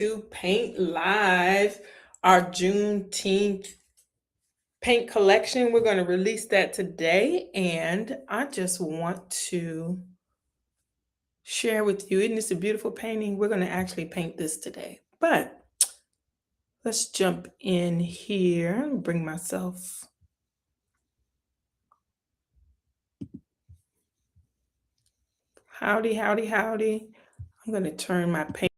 To Paint Live, our Juneteenth paint collection. We're going to release that today, and I just want to share with you. Isn't this a beautiful painting? We're going to actually paint this today, but let's jump in here and bring myself. Howdy, howdy, howdy. I'm going to turn my paint.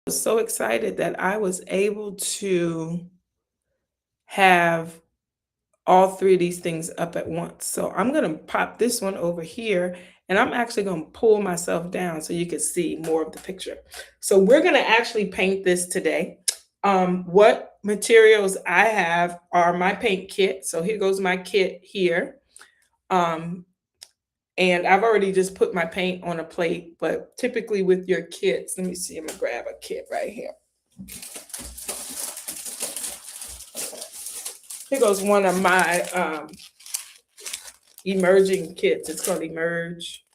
So excited that I was able to have all three of these things up at once. So I'm going to pop this one over here And I'm actually going to pull myself down so you can see more of the picture. So we're going to actually paint this today. What materials I have are my paint kit. So here goes my kit here. And I've already just put my paint on a plate, but typically with your kits, let me see, I'm gonna grab a kit right here. Here goes one of my emerging kits. It's called Emerging.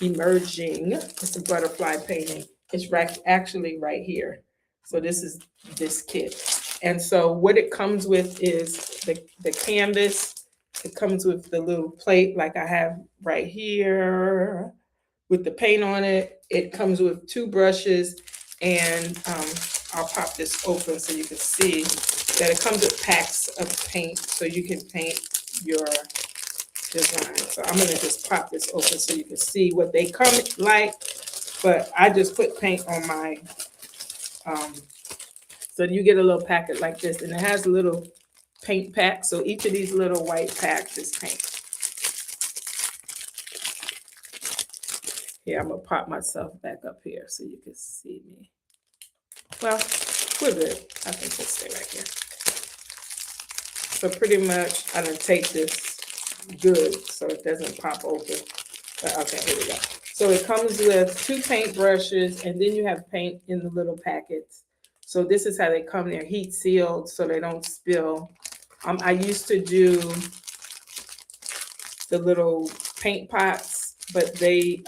It's a butterfly painting. It's actually right here. So this is this kit. And so what it comes with is the canvas. It comes with the little plate like I have right here with the paint on it. It comes with 2 brushes, and I'll pop this open so you can see that it comes with packs of paint so you can paint your design. So I'm gonna just pop this open so you can see what they come like, but I just put paint on my, so you get a little packet like this, and it has a little paint pack. So each of these little white packs is paint. Here, I'm gonna pop myself back up here so you can see me. Well, we're good. I think we'll stay right here. So pretty much, I'm gonna take this good so it doesn't pop open. But okay, here we go. So it comes with 2 paint brushes, and then you have paint in the little packets. So this is how they come. They're heat sealed so they don't spill. I used to do the little paint pots, but they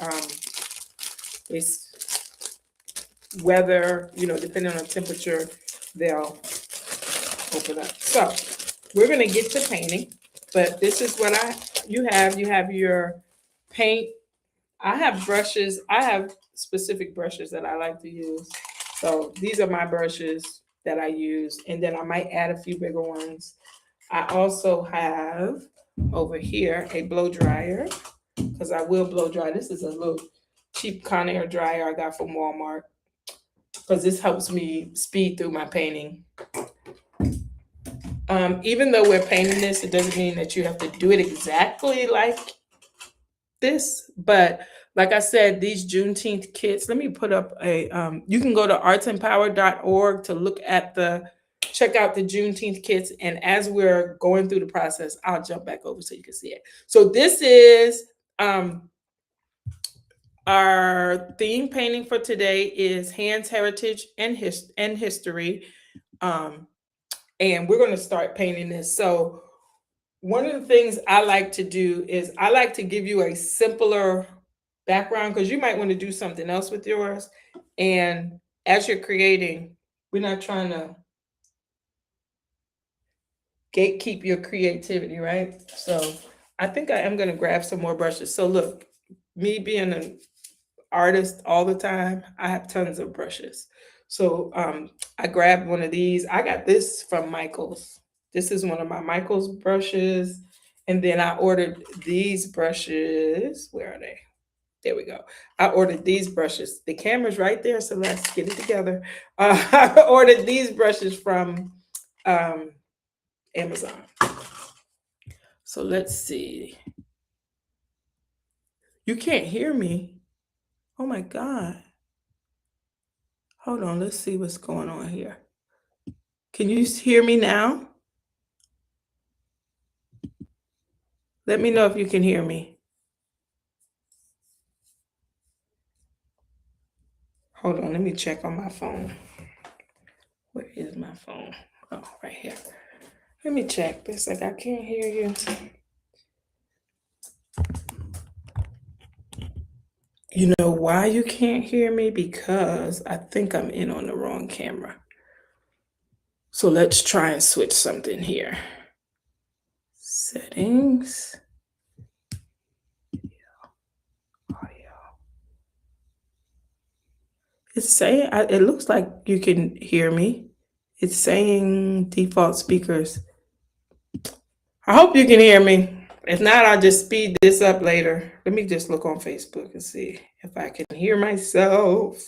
weather, depending on the temperature, they'll open up. So we're gonna get to painting, but this is what you have. You have your paint. I have brushes. I have specific brushes that I like to use. So these are my brushes that I use, and then I might add a few bigger ones. I also have over here a blow dryer, because I will blow dry. This is a little cheap Conair dryer I got from Walmart, because this helps me speed through my painting. Even though we're painting this, it doesn't mean that you have to do it exactly like this. But like I said, these Juneteenth kits, let me put up you can go to artsempower.org to check out the Juneteenth kits. And as we're going through the process, I'll jump back over so you can see it. So this is our theme painting for today is Hands, Heritage, and History. And we're going to start painting this. So one of the things I like to do is I like to give you a simpler background, because you might want to do something else with yours. And as you're creating, we're not trying to gatekeep your creativity, right? So I think I am going to grab some more brushes. So look, me being an artist all the time, I have tons of brushes. So I grabbed one of these. I got this from Michael's. This is one of my Michael's brushes. And then I ordered these brushes. Where are they? There we go. I ordered these brushes. The camera's right there, so let's get it together. I ordered these brushes from Amazon. So let's see. You can't hear me. Oh my God. Hold on, let's see what's going on here. Can you hear me now? Let me know if you can hear me. Hold on, let me check on my phone. Where is my phone? Oh, right here. Let me check. It's like I can't hear you. You know why you can't hear me? Because I think I'm in on the wrong camera. So let's try and switch something here. Settings. Audio. It's saying, it looks like you can hear me. It's saying default speakers. I hope you can hear me. If not, I'll just speed this up later. Let me just look on Facebook and see if I can hear myself.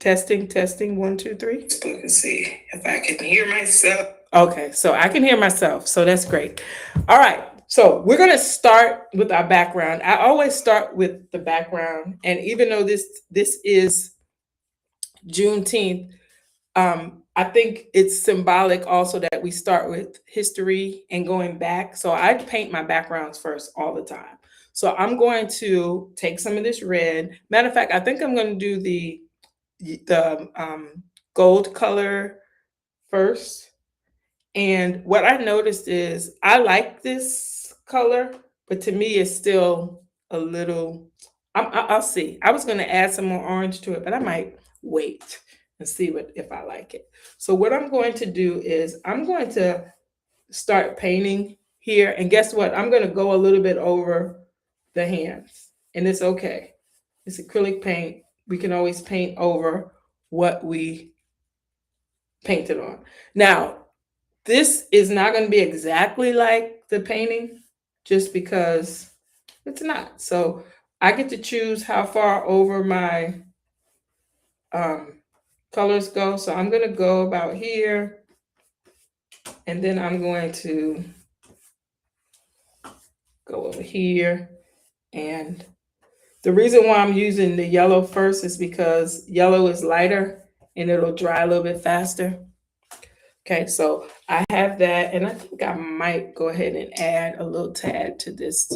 Testing, testing, 1, 2, 3. Let's look and see if I can hear myself. Okay, so I can hear myself, so that's great. All right, so we're gonna start with our background. I always start with the background, and even though this is Juneteenth, I think it's symbolic also that we start with history and going back. So I paint my backgrounds first all the time. So I'm going to take some of this red. Matter of fact, I think I'm going to do the gold color first. And what I noticed is I like this color, but to me it's still a little. I'll see. I was going to add some more orange to it, but I might wait and see if I like it. So what I'm going to do is I'm going to start painting here, and guess what? I'm going to go a little bit over the hands, and it's okay. It's acrylic paint. We can always paint over what we painted on. Now, this is not going to be exactly like the painting just because it's not. So I get to choose how far over my colors go. So I'm going to go about here, and then I'm going to go over here. And the reason why I'm using the yellow first is because yellow is lighter and it'll dry a little bit faster. Okay, so I have that, and I think I might go ahead and add a little tad to this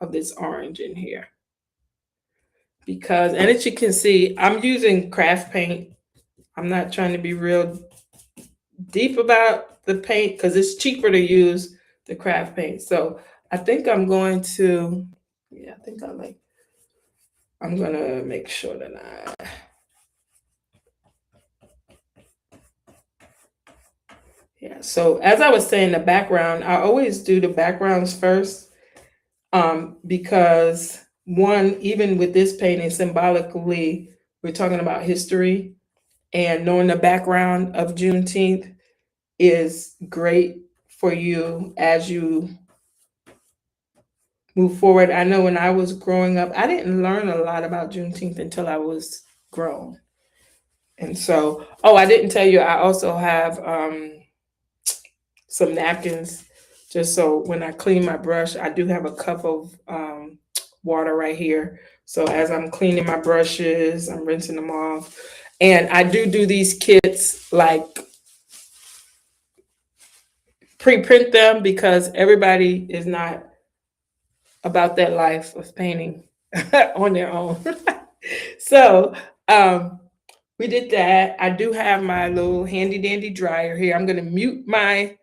of this orange in here. Because, and as you can see, I'm using craft paint. I'm not trying to be real deep about the paint because it's cheaper to use the craft paint. So I think I'm going to, yeah, I think I'm gonna make sure that yeah. So as I was saying, the background, I always do the backgrounds first, because one, even with this painting, symbolically, we're talking about history, and knowing the background of Juneteenth is great for you as you move forward. I know when I was growing up, I didn't learn a lot about Juneteenth until I was grown. And so, oh, I didn't tell you, I also have some napkins just so when I clean my brush, I do have a cup of water right here. So as I'm cleaning my brushes, I'm rinsing them off. And I do these kits like pre-print them because everybody is not about that life of painting on their own. So we did that. I do have my little handy dandy dryer here. I'm going to mute my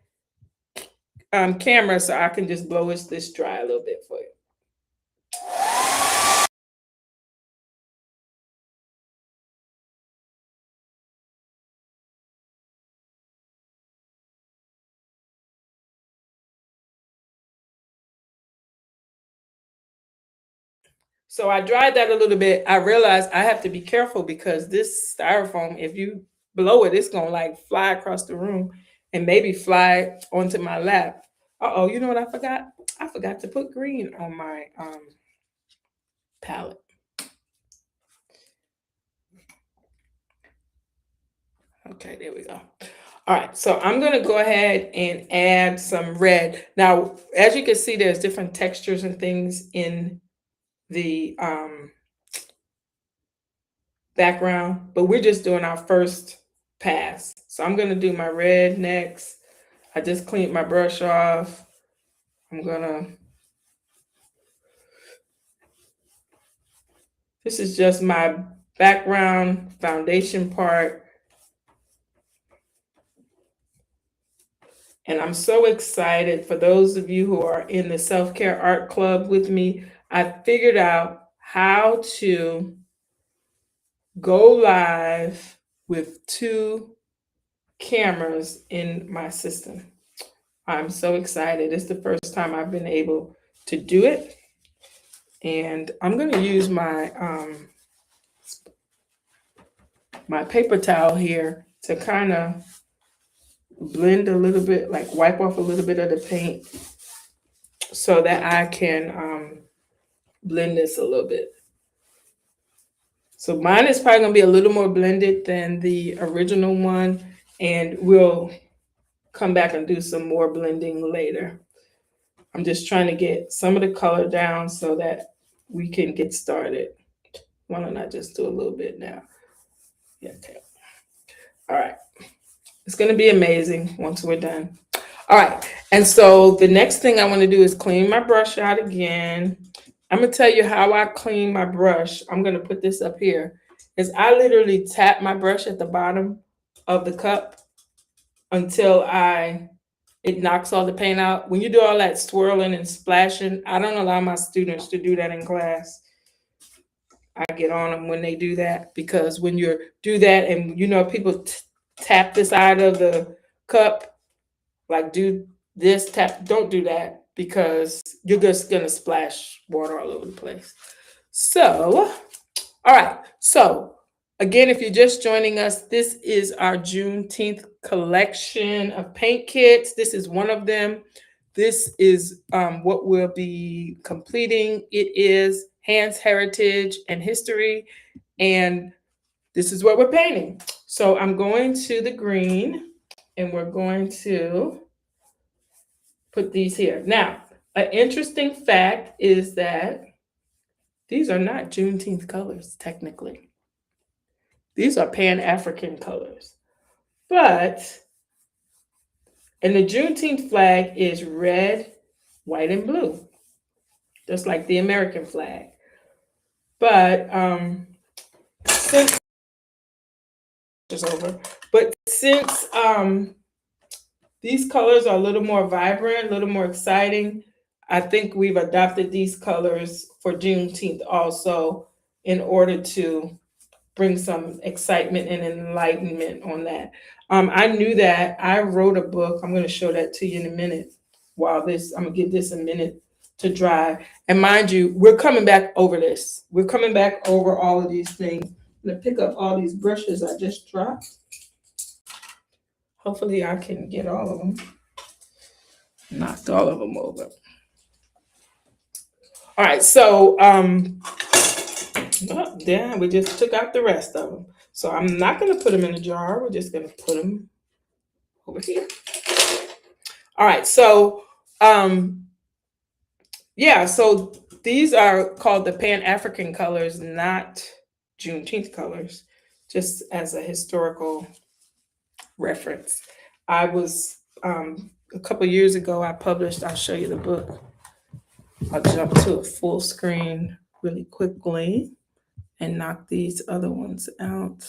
camera so I can just blow this dry a little bit for you. So I dried that a little bit. I realized I have to be careful because this styrofoam, if you blow it, it's gonna like fly across the room and maybe fly onto my lap. Uh-oh, you know what I forgot? I forgot to put green on my palette. Okay, there we go. All right, so I'm gonna go ahead and add some red. Now, as you can see, there's different textures and things in the background, but we're just doing our first pass. So I'm gonna do my red next. I just cleaned my brush off. This is just my background foundation part. And I'm so excited for those of you who are in the self-care art club with me. I figured out how to go live with 2 cameras in my system. I'm so excited. It's the first time I've been able to do it. And I'm going to use my my paper towel here to kind of blend a little bit, like wipe off a little bit of the paint so that I can blend this a little bit. So mine is probably gonna be a little more blended than the original one, and we'll come back and do some more blending later. I'm just trying to get some of the color down so that we can get started. Why don't I just do a little bit now? Yeah, okay. All right. It's gonna be amazing once we're done. All right. And so the next thing I want to do is clean my brush out again. I'm gonna tell you how I clean my brush. I'm gonna put this up here. Is I literally tap my brush at the bottom of the cup until it knocks all the paint out. When you do all that swirling and splashing, I don't allow my students to do that in class. I get on them when they do that, because when you do that and people tap the side of the cup, like do this tap, don't do that, because you're just gonna splash water all over the place. So, all right. So again, if you're just joining us, this is our Juneteenth collection of paint kits. This is one of them. This is what we'll be completing. It is Hands, Heritage, and History. And this is what we're painting. So I'm going to the green, and we're going to put these here. Now, an interesting fact is that these are not Juneteenth colors, technically. These are Pan-African colors. And the Juneteenth flag is red, white, and blue, just like the American flag. But since it's over, since these colors are a little more vibrant, a little more exciting, I think we've adopted these colors for Juneteenth also, in order to bring some excitement and enlightenment on that. I knew that. I wrote a book. I'm going to show that to you in a minute. I'm going to give this a minute to dry. And mind you, we're coming back over this. We're coming back over all of these things. I'm going to pick up all these brushes I just dropped. Hopefully I can get all of them. Knocked all of them over. All right, so we just took out the rest of them. So I'm not going to put them in a jar. We're just going to put them over here. All right, so so these are called the Pan-African colors, not Juneteenth colors, just as a historical reference. I was a couple years ago, I'll show you the book. I'll jump to a full screen really quickly and knock these other ones out.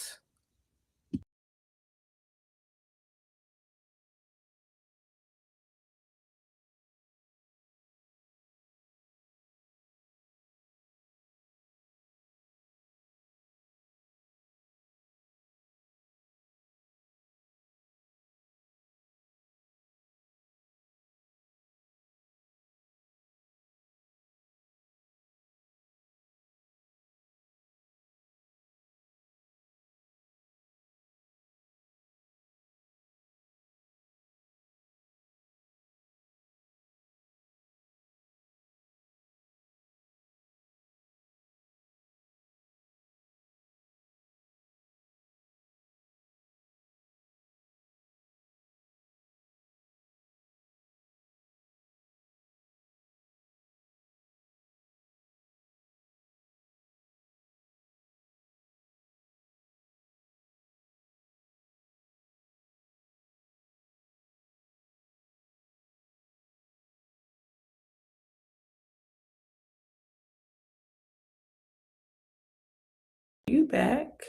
You back,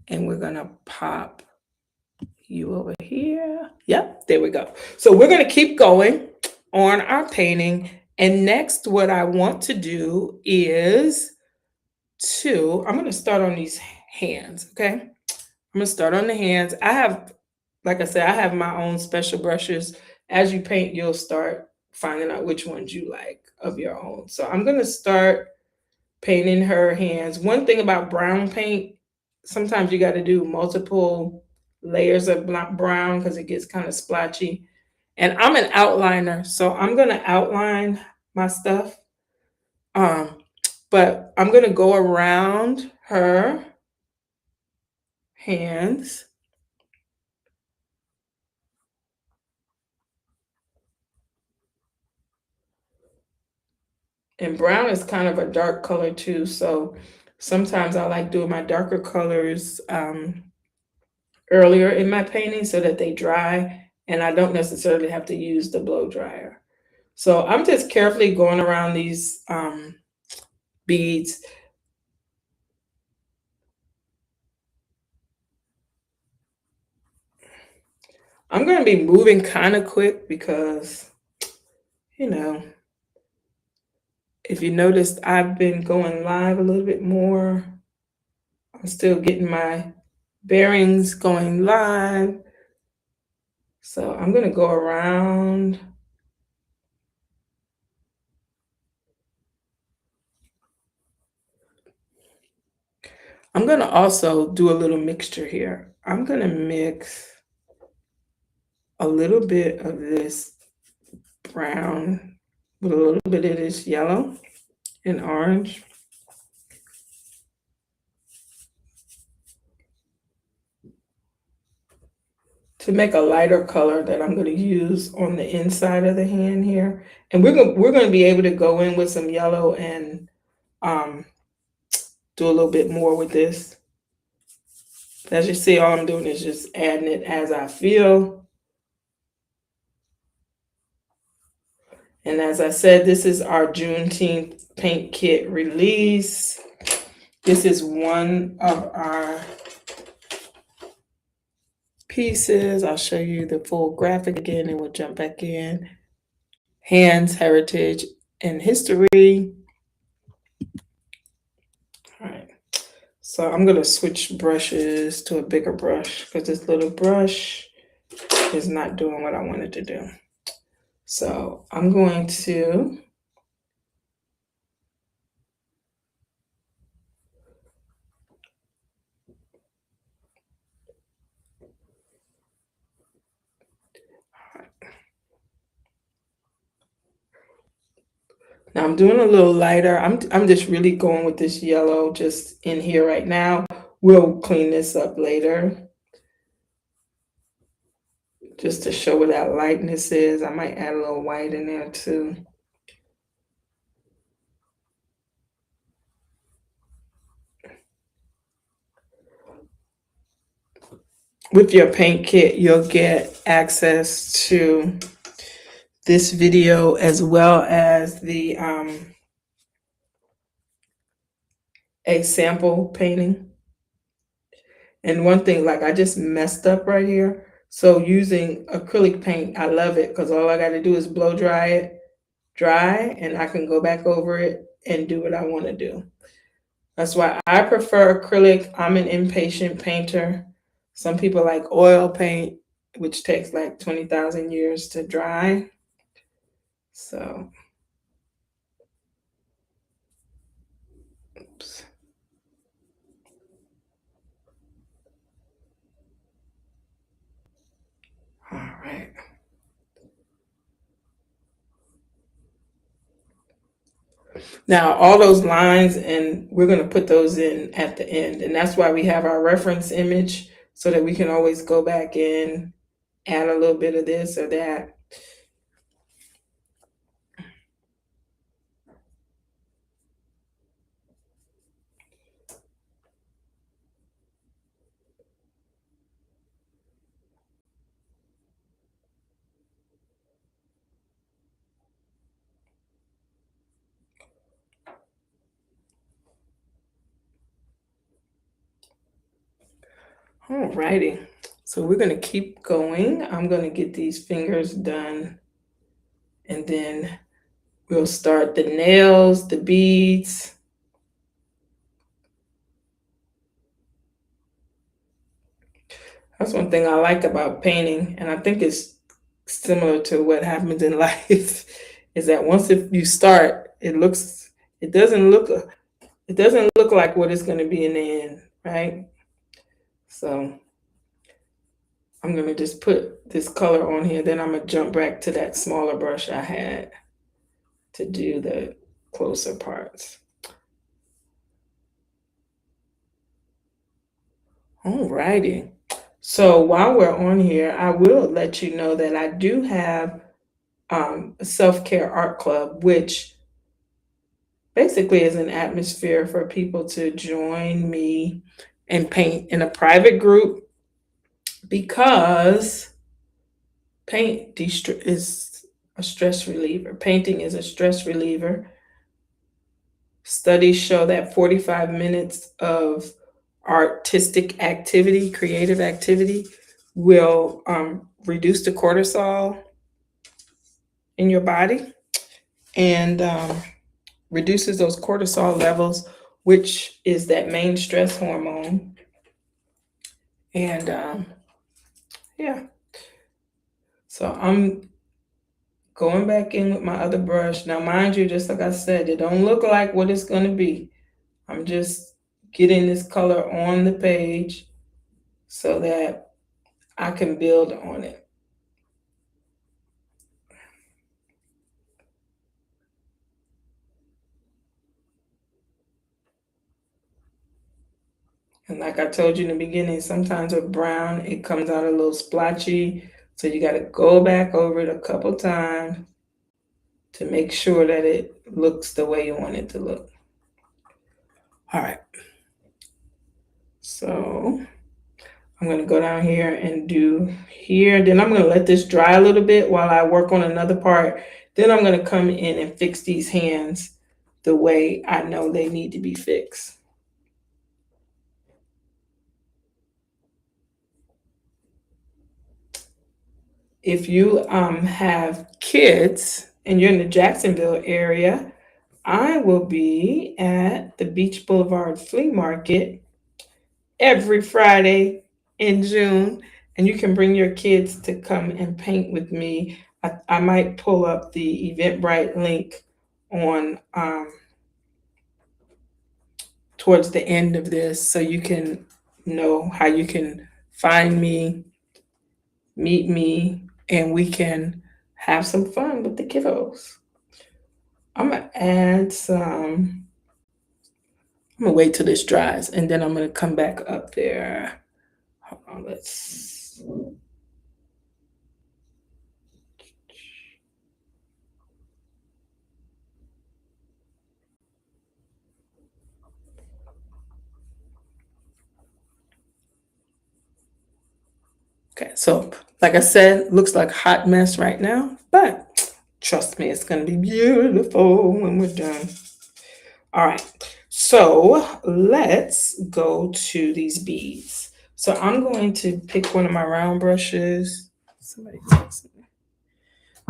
and we're gonna pop you over here. Yep, there we go. So we're gonna keep going on our painting, and next what I want to do is I'm gonna start on these hands. Okay, I'm gonna start on the hands. Like I said, I have my own special brushes. As you paint, you'll start finding out which ones you like of your own. So I'm gonna start painting her hands. One thing about brown paint, sometimes you got to do multiple layers of brown because it gets kind of splotchy. And I'm an outliner, so I'm going to outline my stuff. But I'm going to go around her hands. And brown is kind of a dark color too, so sometimes I like doing my darker colors earlier in my painting so that they dry and I don't necessarily have to use the blow dryer. So I'm just carefully going around these beads. I'm going to be moving kind of quick because, you know, if you noticed, I've been going live a little bit more. I'm still getting my bearings going live. So I'm going to go around. I'm going to also do a little mixture here. I'm going to mix a little bit of this brown with a little bit of this yellow and orange. To make a lighter color that I'm going to use on the inside of the hand here. And we're going to be able to go in with some yellow and do a little bit more with this. As you see, all I'm doing is just adding it as I feel. And as I said, this is our Juneteenth paint kit release. This is one of our pieces. I'll show you the full graphic again and we'll jump back in. Hands, heritage, and history. All right. So I'm going to switch brushes to a bigger brush because this little brush is not doing what I wanted to do. So I'm going to now I'm doing a little lighter. I'm just really going with this yellow just in here right now. We'll clean this up later. Just to show what that lightness is. I might add a little white in there too. With your paint kit, you'll get access to this video as well as the a sample painting. And one thing, like I just messed up right here. So using acrylic paint, I love it because all I got to do is blow dry it, and I can go back over it and do what I want to do. That's why I prefer acrylic. I'm an impatient painter. Some people like oil paint, which takes like 20,000 years to dry. So, oops. All right. Now, all those lines, and we're going to put those in at the end. And that's why we have our reference image so that we can always go back in, add a little bit of this or that. All righty. So we're going to keep going. I'm going to get these fingers done. And then we'll start the nails, the beads. That's one thing I like about painting, and I think it's similar to what happens in life, is that once if you start, it doesn't look like what it's going to be in the end, right? So I'm going to just put this color on here, then I'm going to jump back to that smaller brush I had to do the closer parts. Alrighty. So while we're on here, I will let you know that I do have a self care art club, which basically is an atmosphere for people to join me and paint in a private group because is a stress reliever. Painting is a stress reliever. Studies show that 45 minutes of artistic activity, creative activity, will reduce the cortisol in your body and reduces those cortisol levels, which is that main stress hormone. And yeah, so I'm going back in with my other brush. Now, mind you, just like I said, it don't look like what it's going to be. I'm just getting this color on the page so that I can build on it. And like I told you in the beginning, sometimes with brown, it comes out a little splotchy. So you got to go back over it a couple times to make sure that it looks the way you want it to look. All right. So I'm going to go down here and do here. Then I'm going to let this dry a little bit while I work on another part. Then I'm going to come in and fix these hands the way I know they need to be fixed. If you have kids and you're in the Jacksonville area, I will be at the Beach Boulevard Flea Market every Friday in June, and you can bring your kids to come and paint with me. I might pull up the Eventbrite link on towards the end of this so you can know how you can find me, meet me, and we can have some fun with the kiddos. I'm gonna add some. I'm gonna wait till this dries, and then I'm gonna come back up there. Hold on, let's. Okay, so like I said, looks like a hot mess right now, but trust me, it's gonna be beautiful when we're done. All right, so let's go to these beads. So I'm going to pick one of my round brushes. Somebody text me.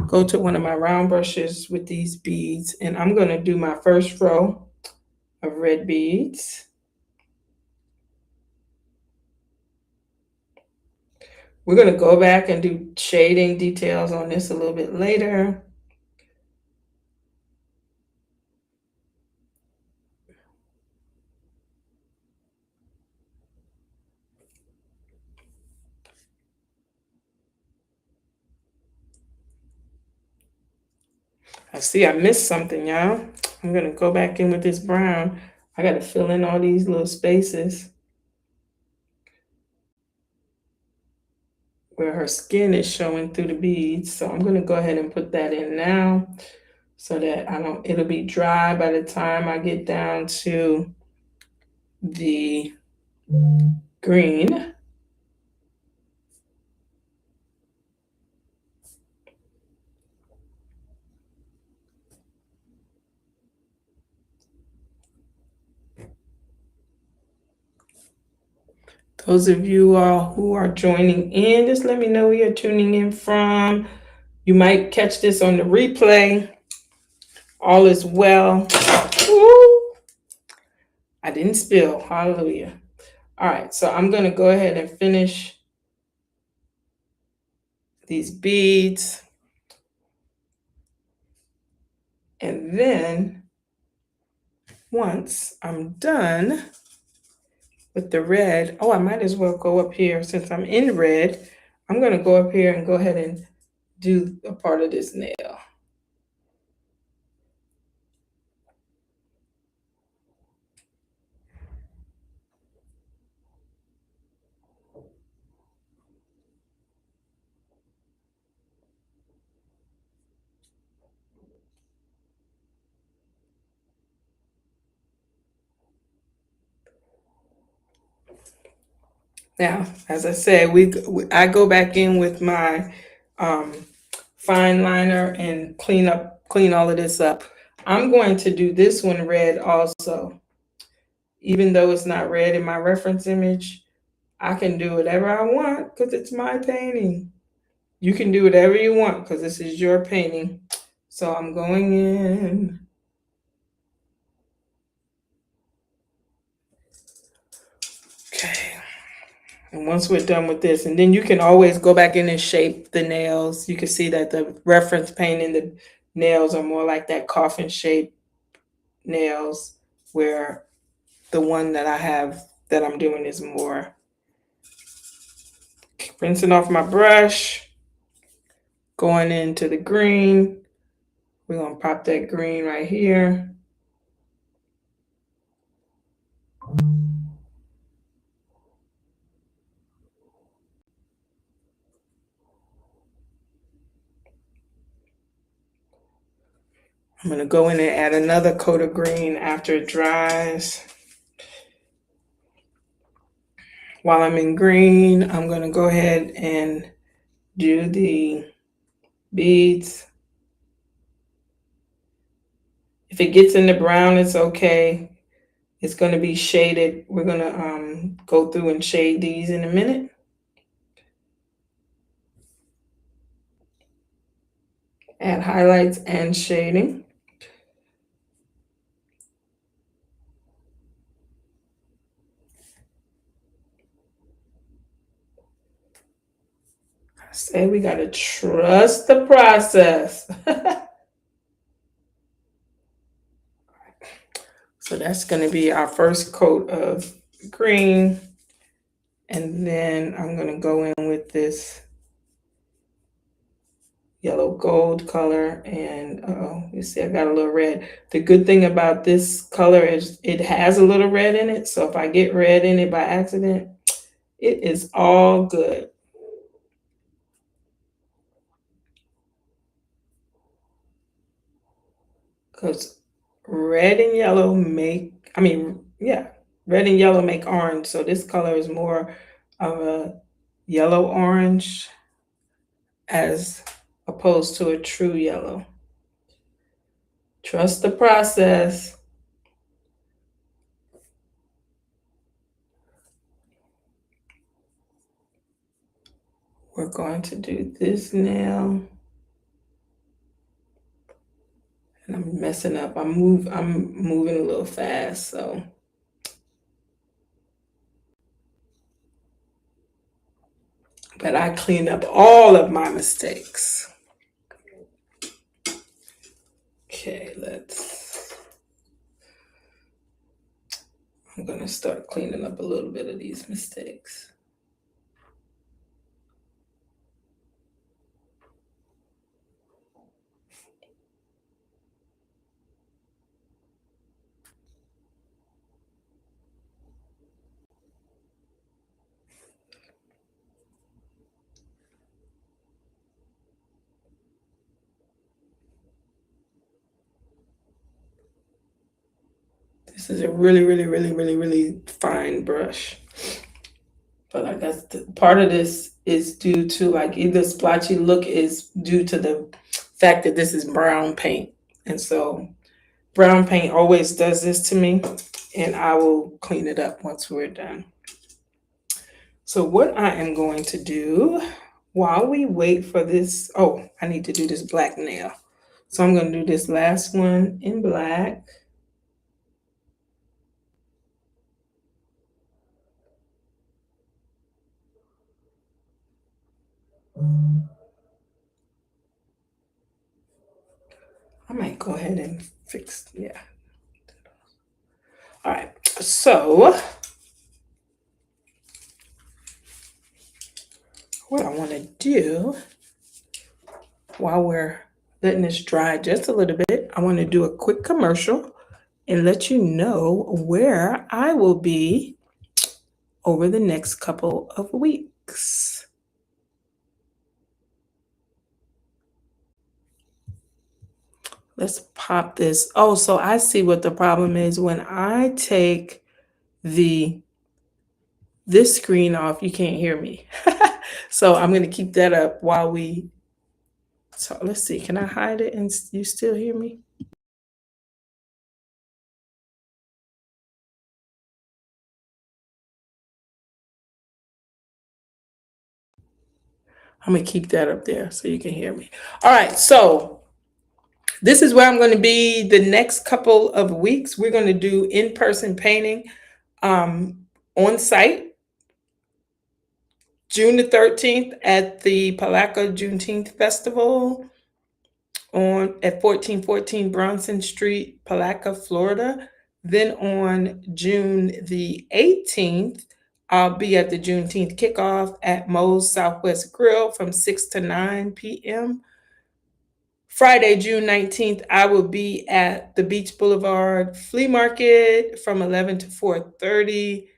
Go to one of my round brushes with these beads, and I'm gonna do my first row of red beads. We're gonna go back and do shading details on this a little bit later. I see I missed something, y'all. I'm gonna go back in with this brown. I gotta fill in all these little spaces where her skin is showing through the beads. So I'm gonna go ahead and put that in now so that it'll be dry by the time I get down to the green. Those of you who are joining in, just let me know where you're tuning in from. You might catch this on the replay. All is well. Woo! I didn't spill. Hallelujah. All right, so I'm going to go ahead and finish these beads. And then once I'm done with the red, I might as well go up here since I'm in red. I'm going to go up here and go ahead and do a part of this nail. Now, as I said, I go back in with my um, fine liner and clean all of this up. I'm going to do this one red also. Even though it's not red in my reference image, I can do whatever I want because it's my painting. You can do whatever you want because this is your painting. So I'm going in. Okay. And once we're done with this, and then you can always go back in and shape the nails. You can see that the reference painting, the nails are more like that coffin shape nails, where the one that I have that I'm doing is more. Rinsing off my brush, going into the green. We're going to pop that green right here. I'm going to go in and add another coat of green after it dries. While I'm in green, I'm going to go ahead and do the beads. If it gets in the brown, it's okay. It's going to be shaded. We're going to go through and shade these in a minute. Add highlights and shading. I say we got to trust the process. So that's going to be our first coat of green. And then I'm going to go in with this yellow gold color. And you see, I got a little red. The good thing about this color is it has a little red in it. So if I get red in it by accident, it is all good. Because red and yellow make orange. So this color is more of a yellow orange as opposed to a true yellow. Trust the process. We're going to do this now. And I'm messing up. I'm moving a little fast, so. But I cleaned up all of my mistakes. Okay, I'm gonna start cleaning up a little bit of these mistakes. This is a really, really, really, really, really fine brush. But I guess part of this is due to like either splotchy look is due to the fact that this is brown paint. And so brown paint always does this to me, and I will clean it up once we're done. So what I am going to do while we wait for this, I need to do this black nail. So I'm going to do this last one in black. I might go ahead and fix, yeah. All right, so what I want to do while we're letting this dry just a little bit, I want to do a quick commercial and let you know where I will be over the next couple of weeks. Let's pop this. Oh, so I see what the problem is. When I take the this screen off, you can't hear me. So I'm going to keep that up while we. So let's see. Can I hide it and you still hear me? I'm going to keep that up there so you can hear me. All right. So this is where I'm going to be the next couple of weeks. We're going to do in-person painting on site June the 13th at the Palaca Juneteenth Festival on at 1414 Bronson Street, Palaca, Florida. Then on June the 18th, I'll be at the Juneteenth kickoff at Moe's Southwest Grill from 6 to 9 p.m. Friday, June 19th, I will be at the Beach Boulevard Flea Market from 11 to 4:30.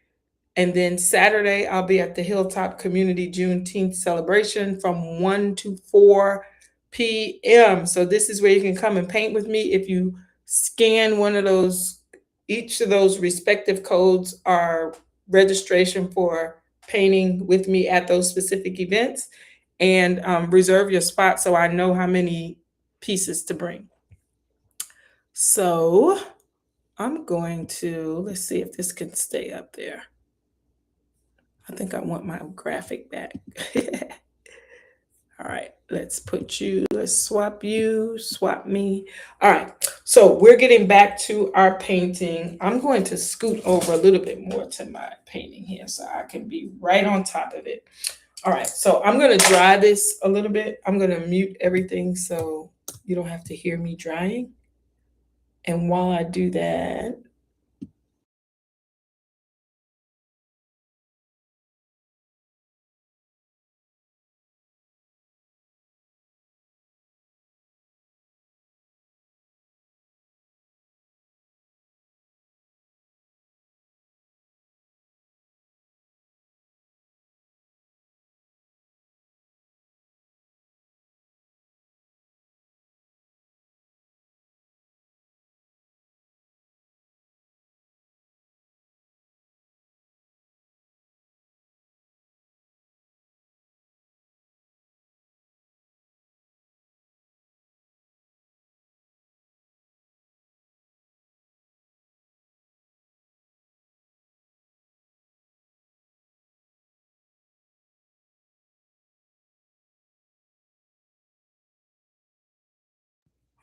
And then Saturday, I'll be at the Hilltop Community Juneteenth celebration from 1 to 4 p.m. So this is where you can come and paint with me. If you scan one of those, each of those respective codes are registration for painting with me at those specific events. And reserve your spot so I know how many pieces to bring. So I'm going to, let's see if this can stay up there. I think I want my graphic back. All right, let's swap you, swap me. All right, so we're getting back to our painting. I'm going to scoot over a little bit more to my painting here so I can be right on top of it. All right, so I'm gonna dry this a little bit. I'm gonna mute everything so you don't have to hear me drying. And while I do that,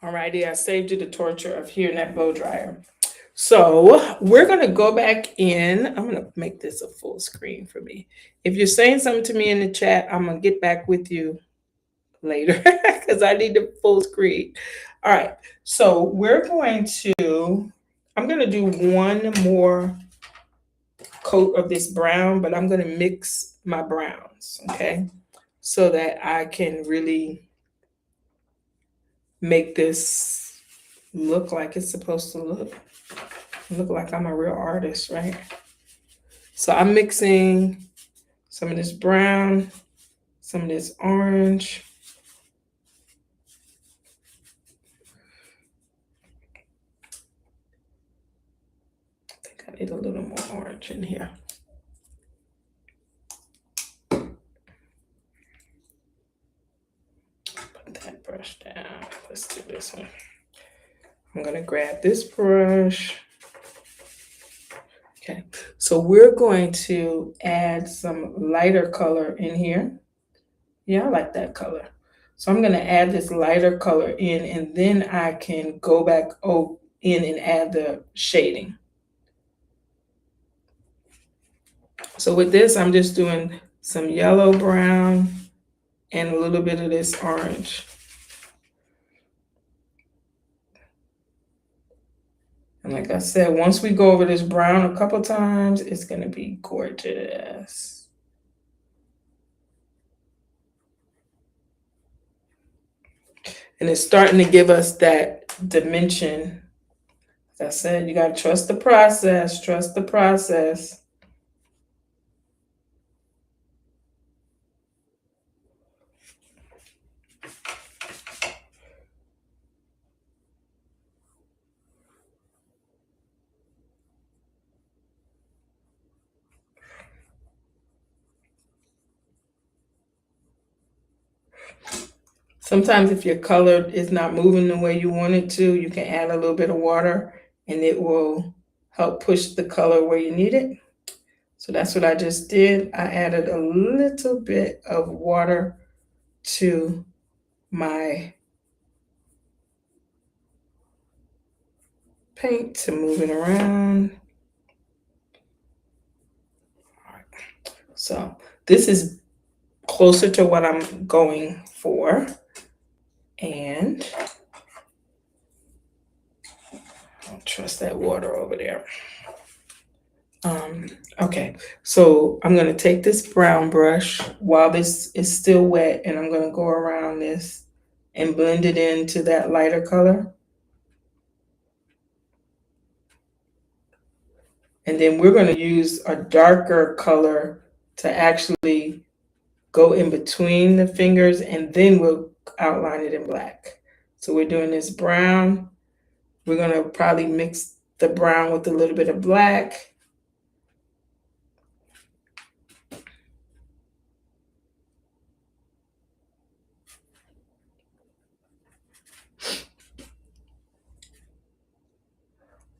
alrighty, I saved you the torture of hearing that blow dryer. So we're gonna go back in. I'm gonna make this a full screen for me. If you're saying something to me in the chat, I'm gonna get back with you later because I need the full screen. All right, so I'm gonna do one more coat of this brown, but I'm gonna mix my browns, okay? So that I can really make this look like it's supposed to look like I'm a real artist, right? So I'm mixing some of this brown, some of this orange. I think I need a little more orange in here. Put that brush down. Let's do this one. I'm gonna grab this brush. Okay, so we're going to add some lighter color in here. Yeah, I like that color. So I'm gonna add this lighter color in, and then I can go back in and add the shading. So with this, I'm just doing some yellow, brown, and a little bit of this orange. And like I said, once we go over this brown a couple times, it's gonna be gorgeous. And it's starting to give us that dimension. Like I said, you gotta trust the process, trust the process. Sometimes if your color is not moving the way you want it to, you can add a little bit of water and it will help push the color where you need it. So that's what I just did. I added a little bit of water to my paint to move it around. All right. So this is closer to what I'm going for. And I'll trust that water over there. Okay, so I'm gonna take this brown brush while this is still wet and I'm gonna go around this and blend it into that lighter color. And then we're gonna use a darker color to actually go in between the fingers and then we'll outline it in black. So we're doing this brown. We're gonna probably mix the brown with a little bit of black.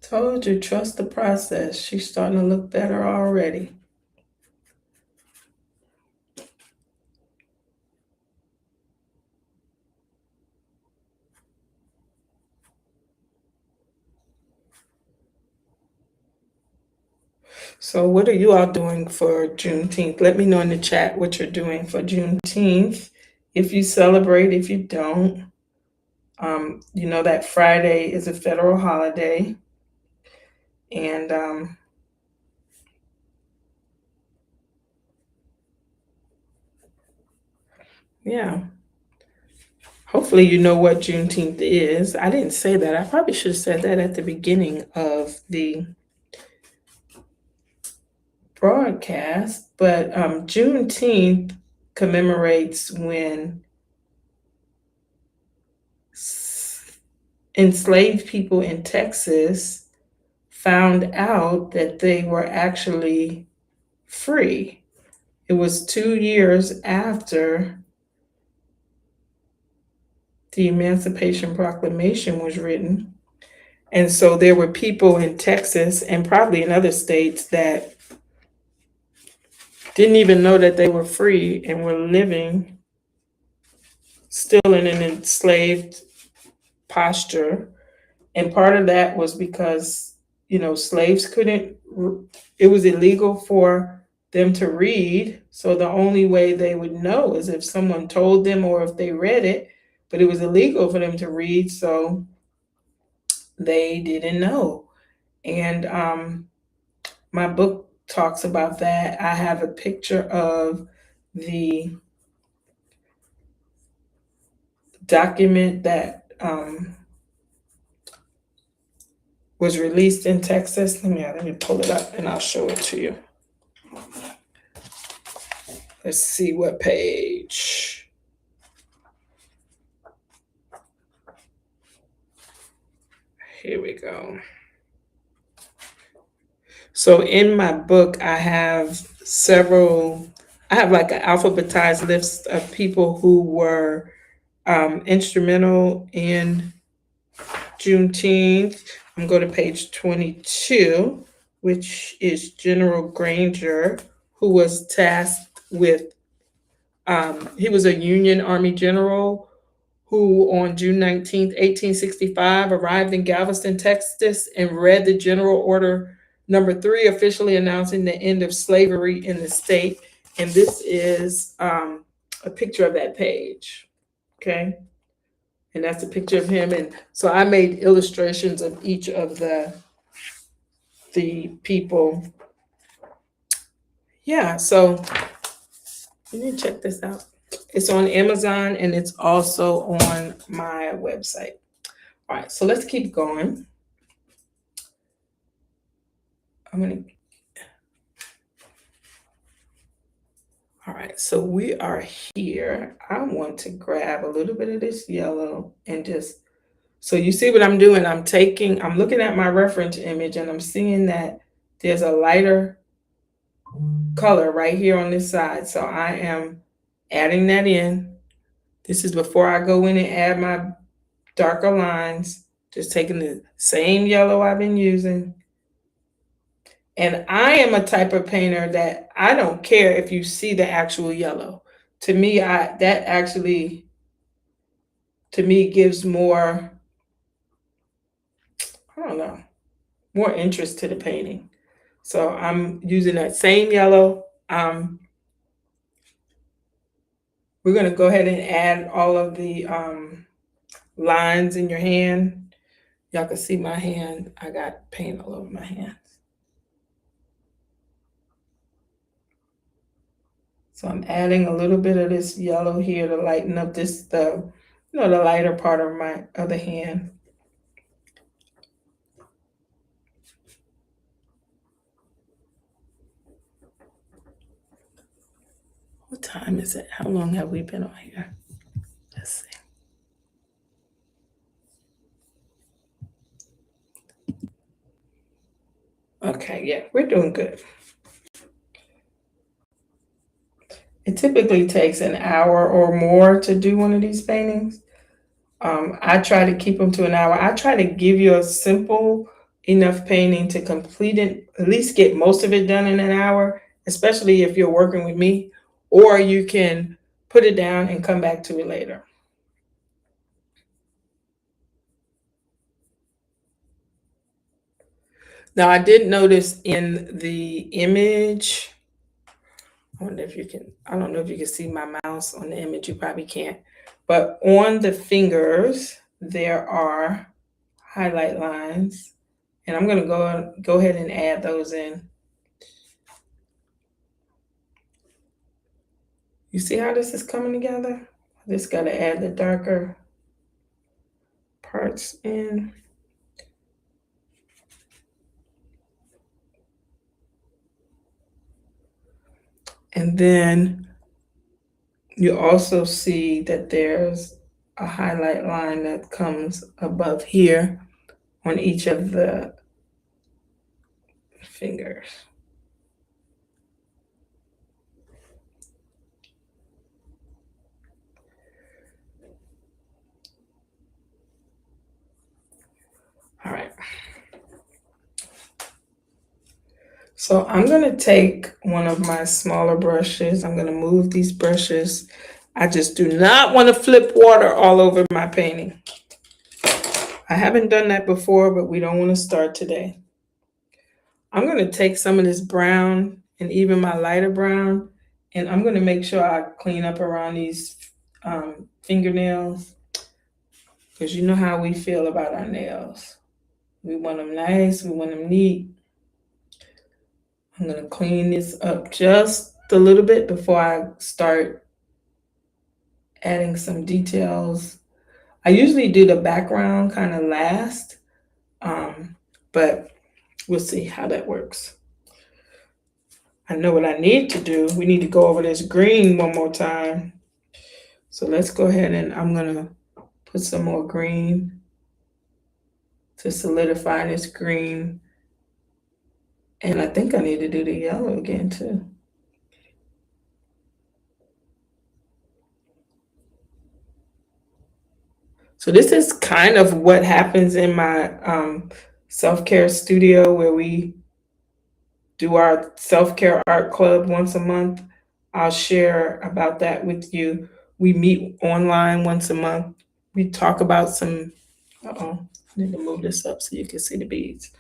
Told you, trust the process. She's starting to look better already. So what are you all doing for Juneteenth? Let me know in the chat what you're doing for Juneteenth. If you celebrate, if you don't. You know that Friday is a federal holiday. And yeah. Hopefully you know what Juneteenth is. I didn't say that. I probably should have said that at the beginning of the broadcast. But Juneteenth commemorates when enslaved people in Texas found out that they were actually free. It was 2 years after the Emancipation Proclamation was written. And so there were people in Texas and probably in other states that didn't even know that they were free and were living still in an enslaved posture. And part of that was because, slaves couldn't, it was illegal for them to read. So the only way they would know is if someone told them or if they read it, but it was illegal for them to read. So they didn't know. And my book talks about that. I have a picture of the document that was released in Texas. Let me pull it up and I'll show it to you. Let's see what page. Here we go. So in my book, I have like an alphabetized list of people who were instrumental in Juneteenth. I'm going to page 22, which is General Granger, who was tasked with, he was a Union Army general who on June 19th, 1865, arrived in Galveston, Texas, and read the General Order Number 3, officially announcing the end of slavery in the state. And this is a picture of that page, okay? And that's a picture of him. And so I made illustrations of each of the people. Yeah, so you need to check this out. It's on Amazon and it's also on my website. All right, so let's keep going. All right, so we are here. I want to grab a little bit of this yellow and so you see what I'm doing? I'm looking at my reference image and I'm seeing that there's a lighter color right here on this side. So I am adding that in This is before I go in and add my darker lines. Just taking the same yellow I've been using. And I am a type of painter that I don't care if you see the actual yellow. To me, that actually to me gives more, I don't know, more interest to the painting. So I'm using that same yellow. We're gonna go ahead and add all of the lines in your hand. Y'all can see my hand. I got paint all over my hands. So I'm adding a little bit of this yellow here to lighten up the lighter part of my other hand. What time is it? How long have we been on here? Let's see. Okay, yeah, we're doing good. It typically takes an hour or more to do one of these paintings. I try to keep them to an hour. I try to give you a simple enough painting to complete it, at least get most of it done in an hour, especially if you're working with me, or you can put it down and come back to it later. Now, I did notice in the image, I don't know if you can see my mouse on the image, you probably can't, but on the fingers, there are highlight lines, and I'm gonna go ahead and add those in. You see how this is coming together? I just gotta add the darker parts in. And then you also see that there's a highlight line that comes above here on each of the fingers. All right. So I'm gonna take one of my smaller brushes. I'm gonna move these brushes. I just do not want to flip water all over my painting. I haven't done that before, but we don't want to start today. I'm going to take some of this brown and even my lighter brown, and I'm going to make sure I clean up around these fingernails, because you know how we feel about our nails. We want them nice, we want them neat. I'm going to clean this up just a little bit before I start adding some details. I usually do the background kind of last, but we'll see how that works. I know what I need to do. We need to go over this green one more time. So let's go ahead and I'm gonna put some more green to solidify this green. And I think I need to do the yellow again too. So this is kind of what happens in my self-care studio, where we do our self-care art club once a month. I'll share about that with you. We meet online once a month. We talk about some, I need to move this up so you can see the beads.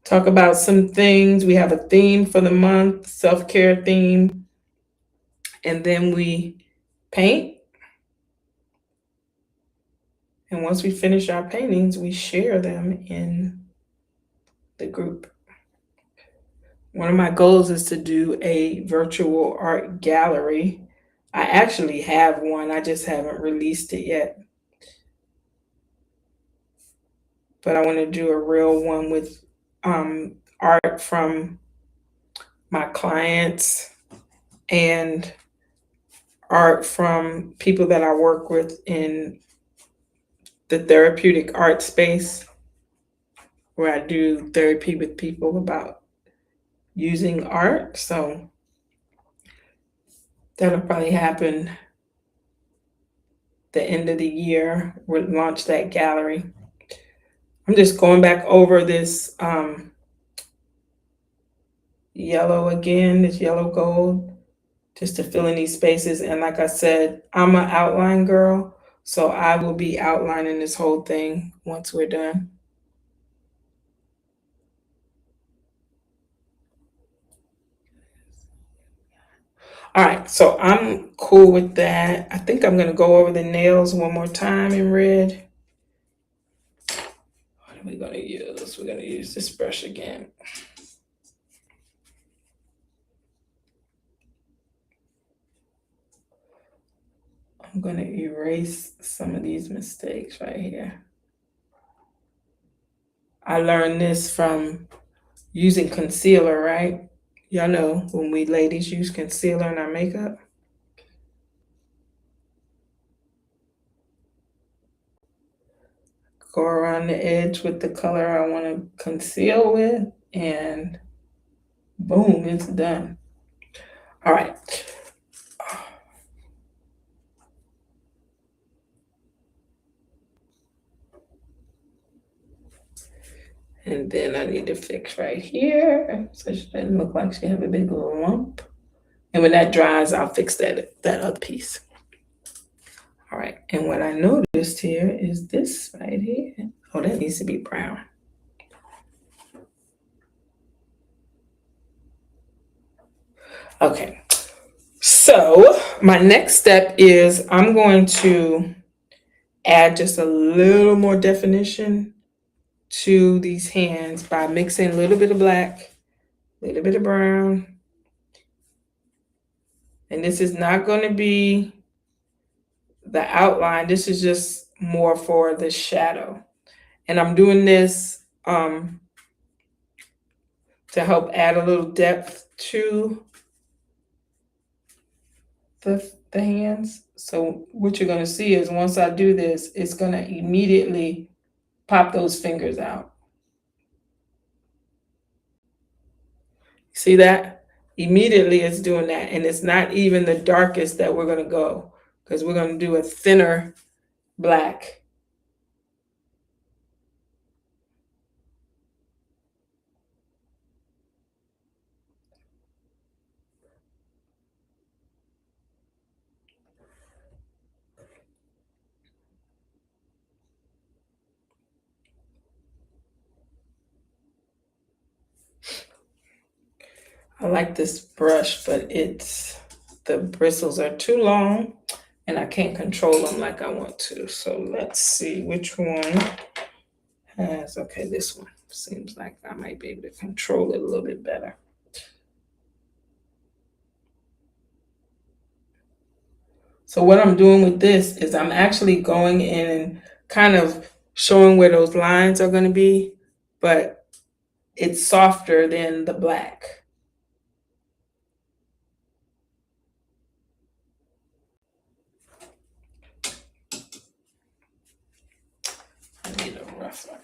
Talk about some things. We have a theme for the month, self-care theme. And then we paint. And once we finish our paintings, we share them in the group. One of my goals is to do a virtual art gallery. I actually have one, I just haven't released it yet. But I want to do a real one with art from my clients and art from people that I work with in the therapeutic art space, where I do therapy with people about using art. So that'll probably happen the end of the year, we'll launch that gallery. I'm just going back over this yellow again, this yellow gold, just to fill in these spaces. And like I said, I'm an outline girl, so I will be outlining this whole thing once we're done. All right, so I'm cool with that. I think I'm gonna go over the nails one more time in red. What are we gonna use? We're gonna use this brush again. I'm gonna erase some of these mistakes right here. I learned this from using concealer, right? Y'all know when we ladies use concealer in our makeup. Go around the edge with the color I want to conceal with, and boom, it's done. All right. And then I need to fix right here so she doesn't look like she have a big lump. And when that dries, I'll fix that other piece. All right, and what I noticed here is this right here. Oh, that needs to be brown. Okay, so my next step is I'm going to add just a little more definition to these hands by mixing a little bit of black, a little bit of brown. And this is not going to be the outline. This is just more for the shadow. And I'm doing this to help add a little depth to the hands. So what you're going to see is once I do this, it's going to immediately pop those fingers out. See that? Immediately it's doing that. And it's not even the darkest that we're going to go, because we're going to do a thinner black. I like this brush, but the bristles are too long and I can't control them like I want to. So let's see which one has, okay, this one seems like I might be able to control it a little bit better. So what I'm doing with this is I'm actually going in and kind of showing where those lines are going to be, but it's softer than the black. I need a rough one,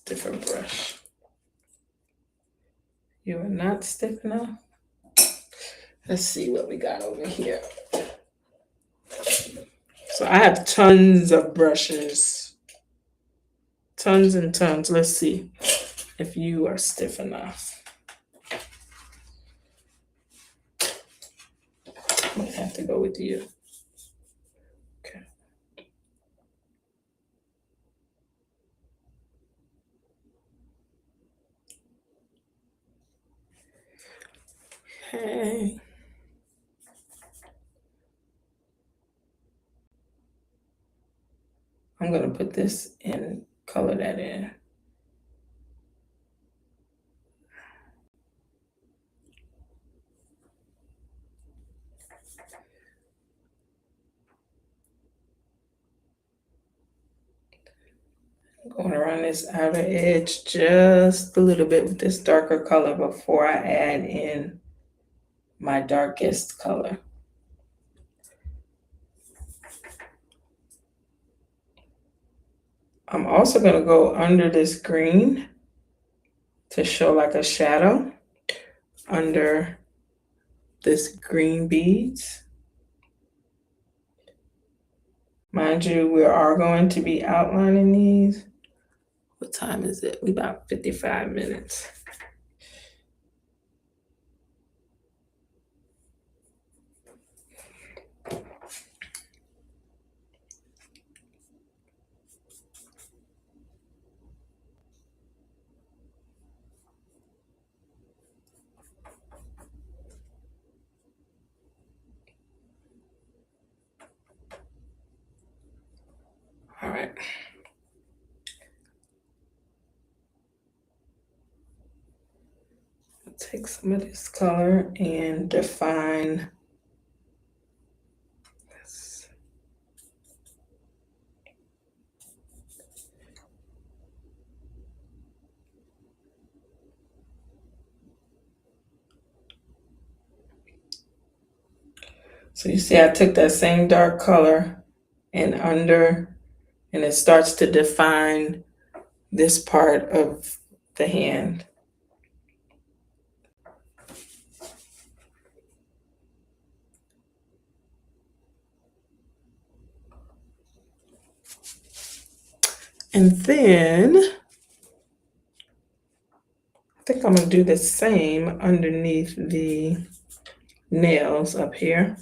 different brush. You are not stiff enough. Let's see what we got over here. So I have tons of brushes. Tons and tons. Let's see if you are stiff enough. I might have to go with you. Okay. Okay. I'm going to put this and color that in. I'm going around this outer edge just a little bit with this darker color before I add in my darkest color. I'm also going to go under this green to show like a shadow under this green beads. Mind you, we are going to be outlining these. What time is it? We about 55 minutes. All right. I'll take some of this color and define this. So you see I took that same dark color and it starts to define this part of the hand. And then I think I'm gonna do the same underneath the nails up here.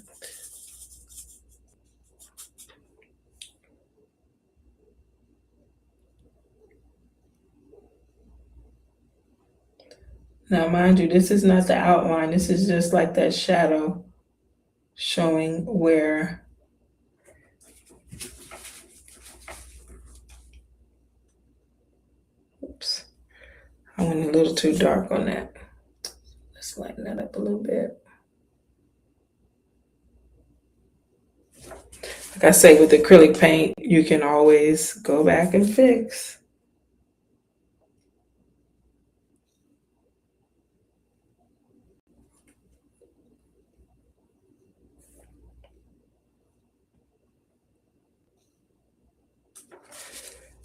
Now, mind you, this is not the outline. This is just like that shadow showing where oops, I went a little too dark on that. Let's lighten that up a little bit. Like I say, with acrylic paint, you can always go back and fix.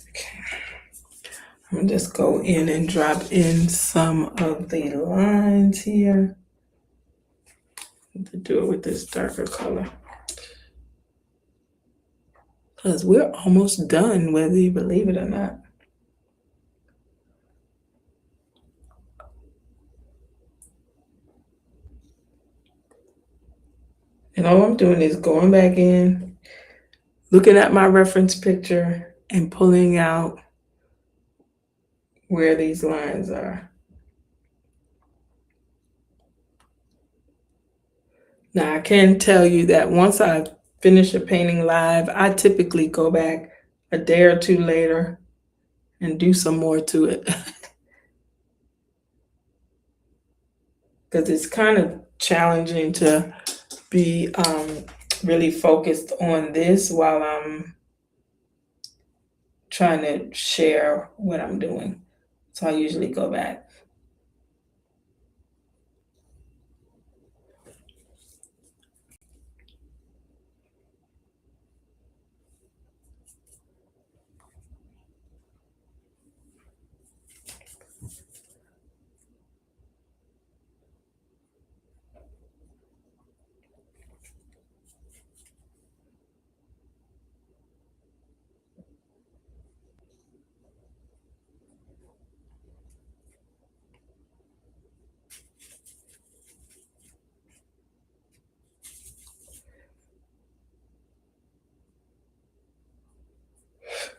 Okay. I'm gonna just go in and drop in some of the lines here. To do it with this darker color. Because we're almost done, whether you believe it or not. And all I'm doing is going back in, looking at my reference picture, and pulling out where these lines are. Now, I can tell you that once I finish a painting live, I typically go back a day or two later and do some more to it. Because it's kind of challenging to be really focused on this while I'm trying to share what I'm doing. So I usually go back.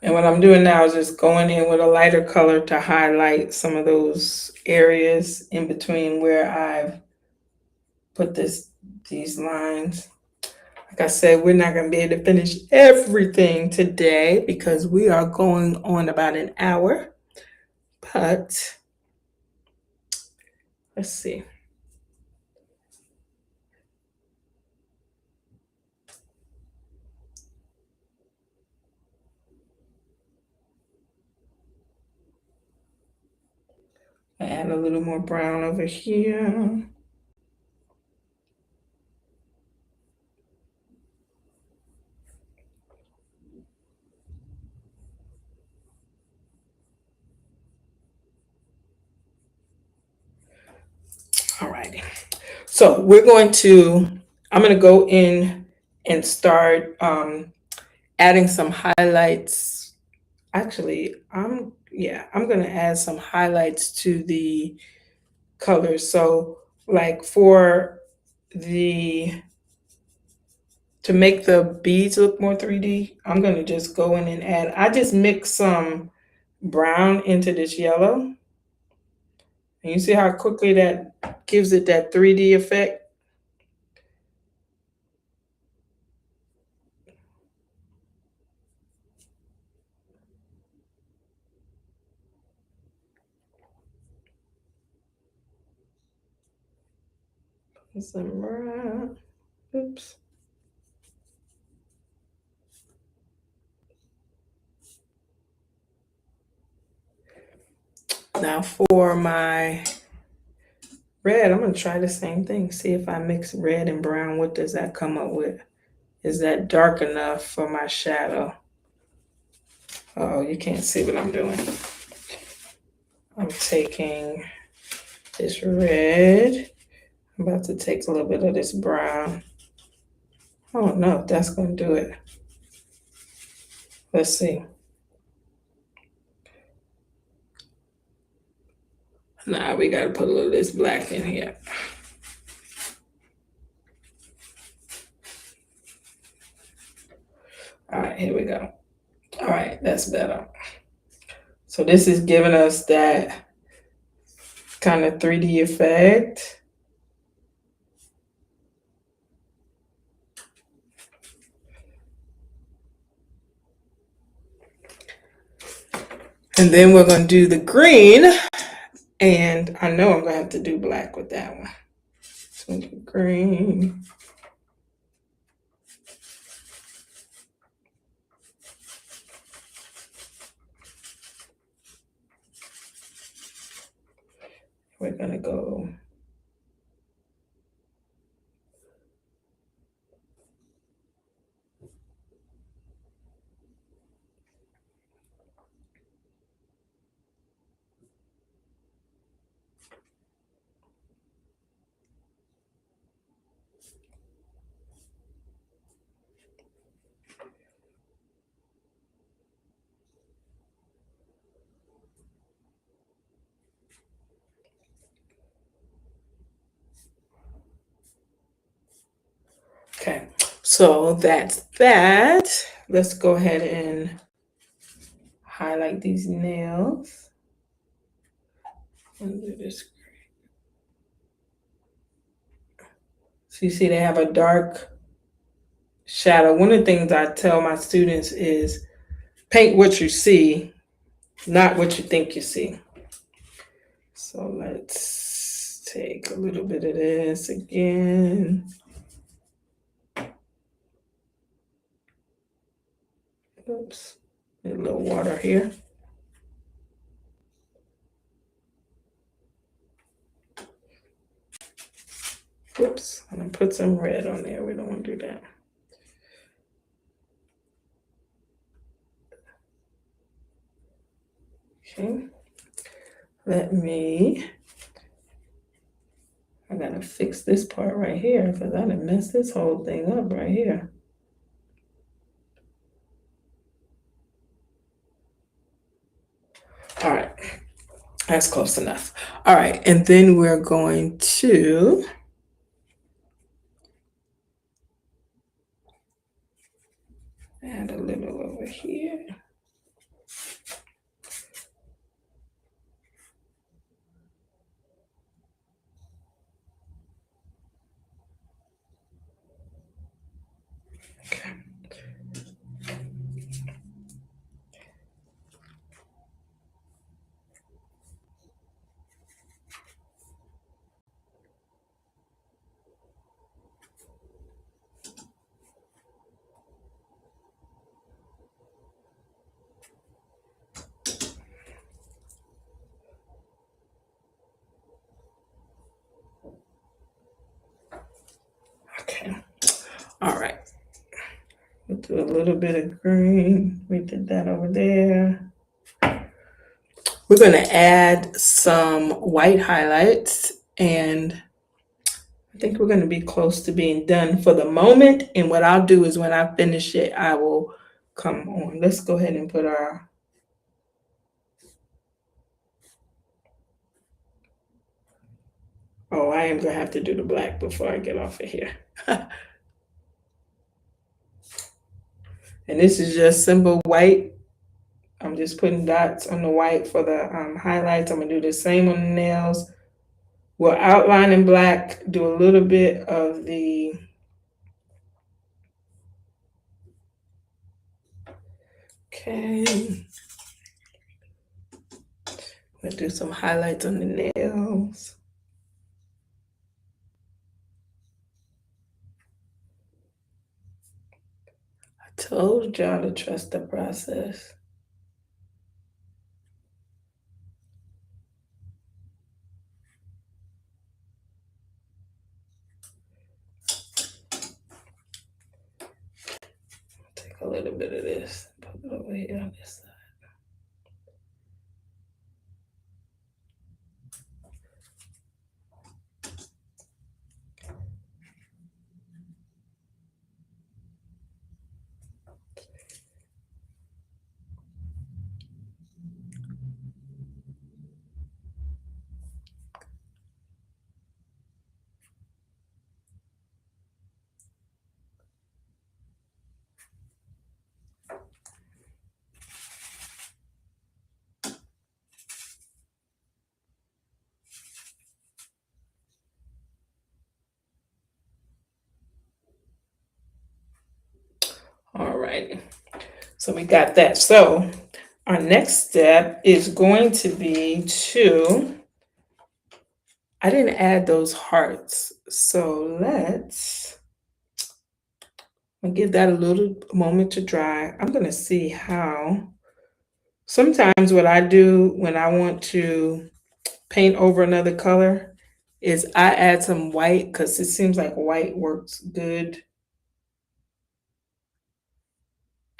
And what I'm doing now is just going in with a lighter color to highlight some of those areas in between where I've put these lines. Like I said, we're not going to be able to finish everything today because we are going on about an hour. But let's see. I add a little more brown over here. All righty. So I'm going to go in and start adding some highlights. Actually, I'm gonna add some highlights to the colors. So like for the to make the beads look more 3D, I'm gonna just go in and I just mix some brown into this yellow. And you see how quickly that gives it that 3D effect? Some brown. Oops. Now for my red, I'm gonna try the same thing. See if I mix red and brown, what does that come up with? Is that dark enough for my shadow? Oh, you can't see what I'm doing. I'm taking this red. I'm about to take a little bit of this brown. I don't know if that's gonna do it. Let's see. Nah, we gotta put a little of this black in here. All right, here we go. All right, that's better. So this is giving us that kind of 3D effect. And then we're gonna do the green. And I know I'm gonna have to do black with that one. So green. We're gonna go. Okay, so that's that. Let's go ahead and highlight these nails. Do this. So you see they have a dark shadow. One of the things I tell my students is paint what you see, not what you think you see. So let's take a little bit of this again. Oops, need a little water here. Oops, I'm gonna put some red on there. We don't want to do that. Okay, I gotta fix this part right here because I done messed this whole thing up right here. All right, that's close enough. All right, and then we're going to add a little over here. Okay. Okay. All right. We'll do a little bit of green. We did that over there. We're going to add some white highlights, and I think we're going to be close to being done for the moment. And what I'll do is when I finish it, I will come on. Let's go ahead and put our, oh, I am gonna have to do the black before I get off of here. And this is just simple white. I'm just putting dots on the white for the highlights. I'm gonna do the same on the nails. We'll outline in black, do a little bit of the, okay. We'll do some highlights on the nails. I told y'all to trust the process. Take a little bit of this, put it over here on this side. All right, so we got that. So our next step is going to be to, I didn't add those hearts. So let's give that a little moment to dry. I'm gonna see how, sometimes what I do when I want to paint over another color is I add some white because it seems like white works good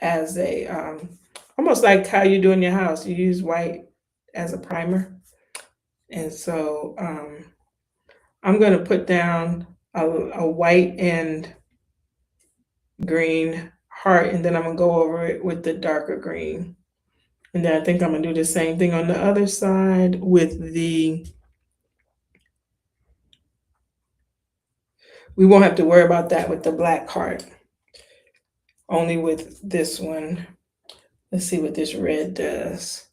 as a almost like how you do in your house. You use white as a primer. And so I'm going to put down a white and green heart, and then I'm going to go over it with the darker green. And then I think I'm going to do the same thing on the other side with the, we won't have to worry about that with the black heart, only with this one. Let's see what this red does.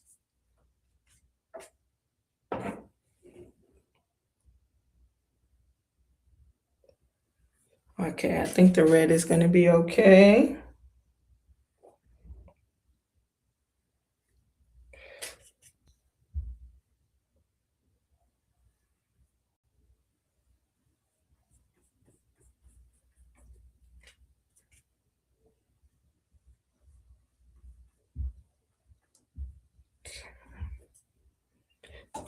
Okay, I think the red is going to be okay.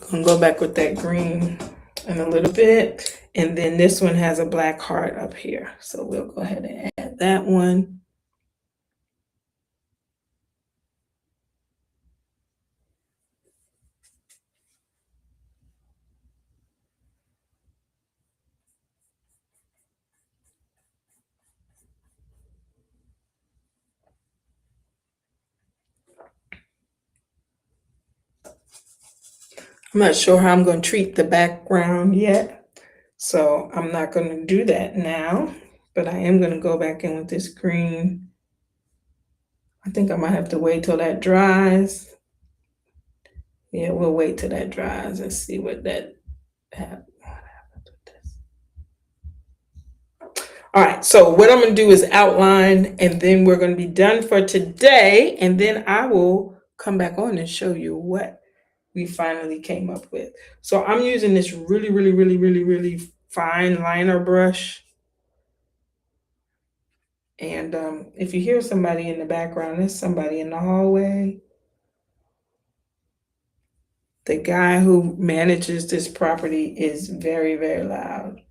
Gonna go back with that green in a little bit. And then this one has a black heart up here. So we'll go ahead and add that one. I'm not sure how I'm going to treat the background yet, so I'm not going to do that now, but I am going to go back in with this green. I think I might have to wait till that dries. Yeah, we'll wait till that dries and see what that happens with this. All right, so what I'm going to do is outline, and then we're going to be done for today, and then I will come back on and show you what we finally came up with. So I'm using this really fine liner brush. And if you hear somebody in the background, there's somebody in the hallway. The guy who manages this property is very loud.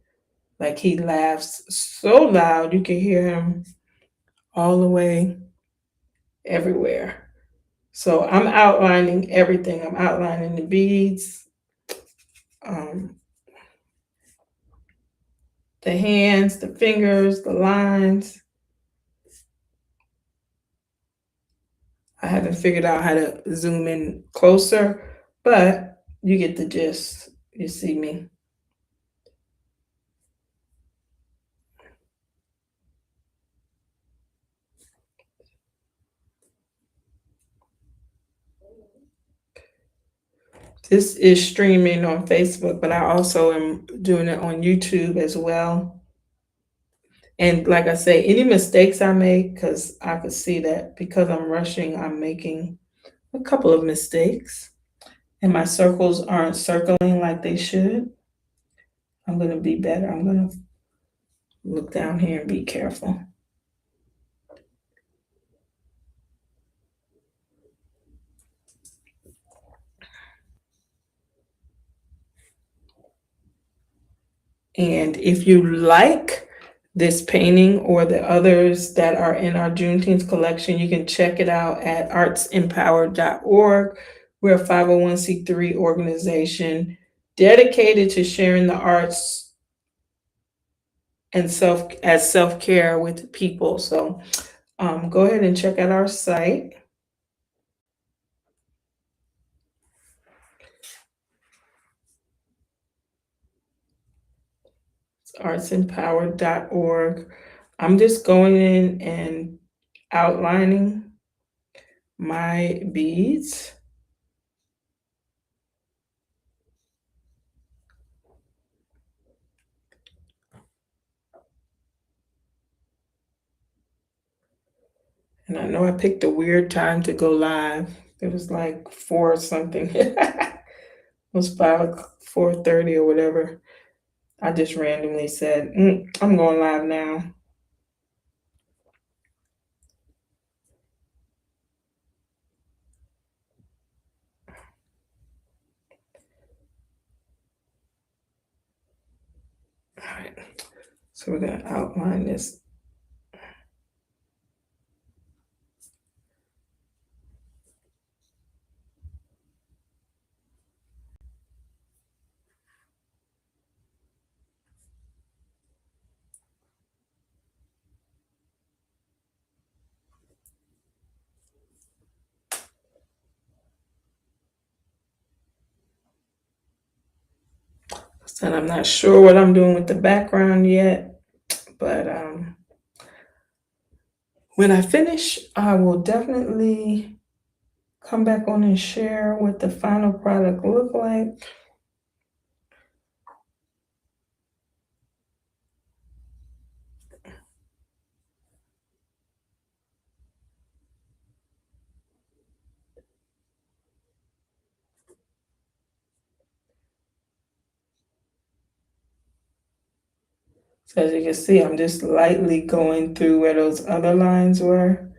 Like, he laughs so loud you can hear him all the way everywhere. So I'm outlining everything. I'm outlining the beads, the hands, the fingers, the lines. I haven't figured out how to zoom in closer, but you get the gist. You see me. This is streaming on Facebook, but I also am doing it on YouTube as well. And like I say, any mistakes I make, because I could see that because I'm rushing, I'm making a couple of mistakes and my circles aren't circling like they should. I'm going to be better. I'm going to look down here and be careful. And if you like this painting or the others that are in our Juneteenth collection, you can check it out at artsempowered.org. We're a 501c3 organization dedicated to sharing the arts and self-care with people. So go ahead and check out our site. It's artsempowered.org. I'm just going in and outlining my beads. And I know I picked a weird time to go live. It was like 4 something. It was 4:30 or whatever. I just randomly said, I'm going live now. All right. So we're going to outline this. And I'm not sure what I'm doing with the background yet, but when I finish, I will definitely come back on and share what the final product look like. So as you can see, I'm just lightly going through where those other lines were,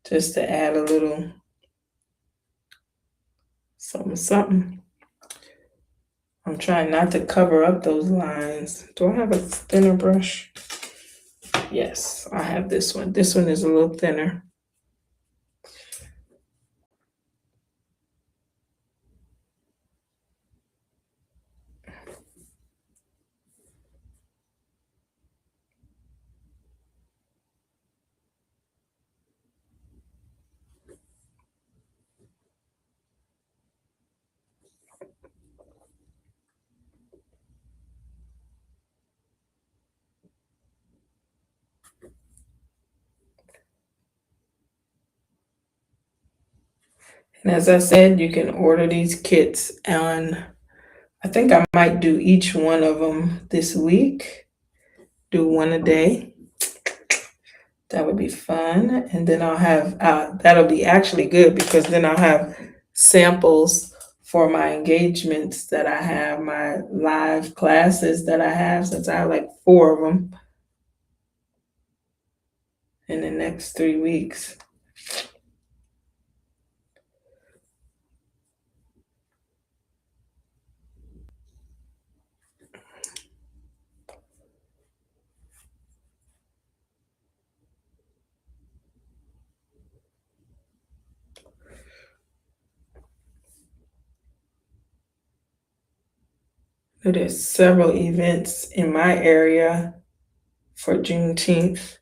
just to add a little something, something. I'm trying not to cover up those lines. Do I have a thinner brush? Yes, I have this one. This one is a little thinner. And as I said, you can order these kits on, I think I might do each one of them this week, do one a day. That would be fun. And then I'll have, that'll be actually good because then I'll have samples for my engagements that I have, my live classes that I have, since I have like 4 of them in the next 3 weeks. There's several events in my area for Juneteenth.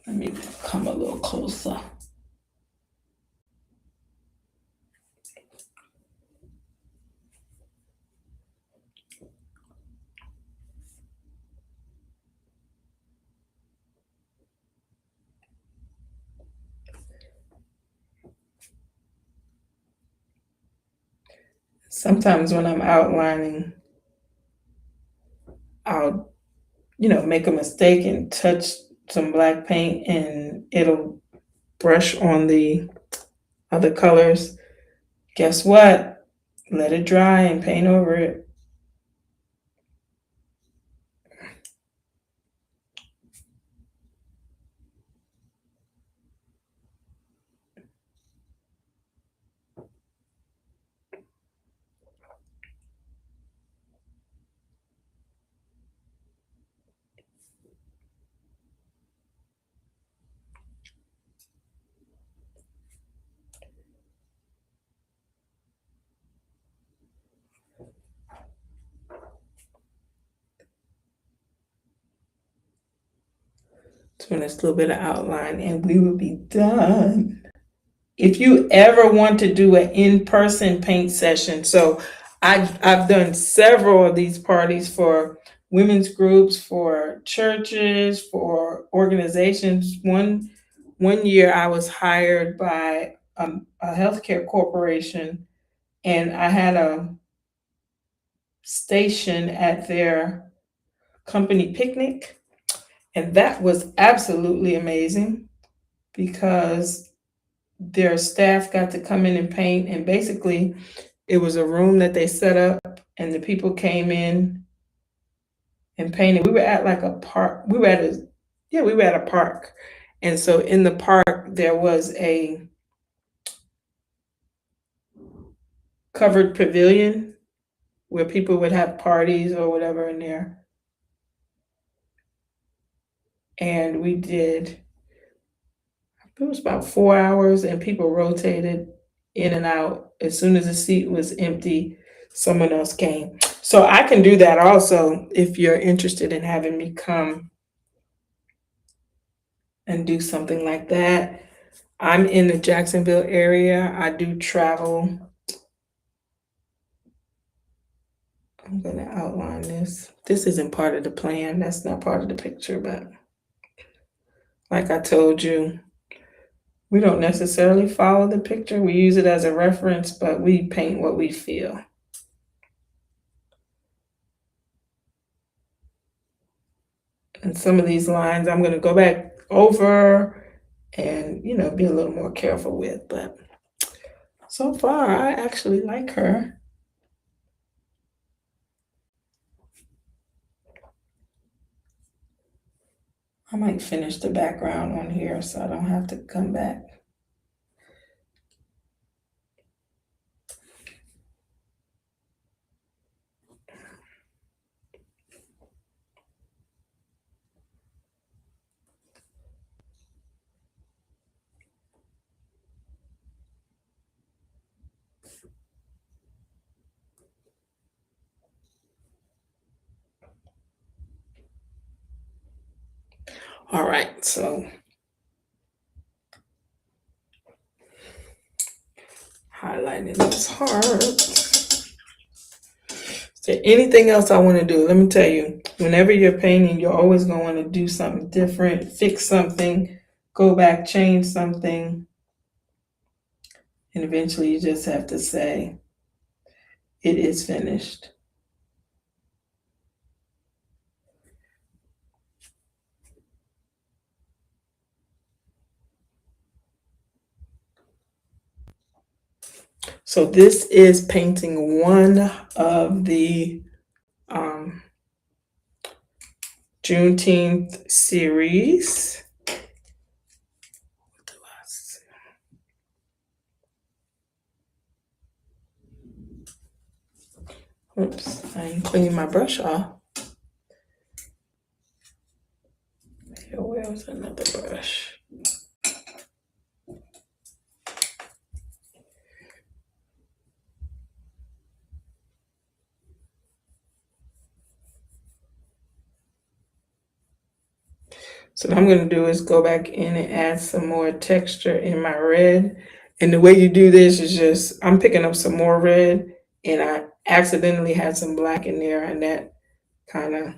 Let me come a little closer. Sometimes when I'm outlining, I'll, make a mistake and touch some black paint and it'll brush on the other colors. Guess what? Let it dry and paint over it. So this little bit of outline and we will be done. If you ever want to do an in-person paint session, so I've done several of these parties for women's groups, for churches, for organizations. One year I was hired by a healthcare corporation, and I had a station at their company picnic, and that was absolutely amazing because their staff got to come in and paint, and basically it was a room that they set up and the people came in and painted. We were at like a park. We were at a park. And so in the park there was a covered pavilion where people would have parties or whatever in there. And we did, it was about 4 hours, and people rotated in and out. As soon as the seat was empty, someone else came. So I can do that also if you're interested in having me come and do something like that. I'm in the Jacksonville area. I do travel. I'm going to outline this. This isn't part of the plan. That's not part of the picture, but like I told you, we don't necessarily follow the picture. We use it as a reference, but we paint what we feel. And some of these lines I'm going to go back over and, be a little more careful with. But so far, I actually like her. I might finish the background on here so I don't have to come back. All right, so highlighting this heart. Is there anything else I want to do? Let me tell you, whenever you're painting, you're always going to want to do something different, fix something, go back, change something. And eventually you just have to say, it is finished. So this is painting one of the Juneteenth series. Oops, I ain't cleaning my brush off. Here, where was another brush? So what I'm going to do is go back in and add some more texture in my red. And the way you do this is just, I'm picking up some more red and I accidentally had some black in there, and that kind of,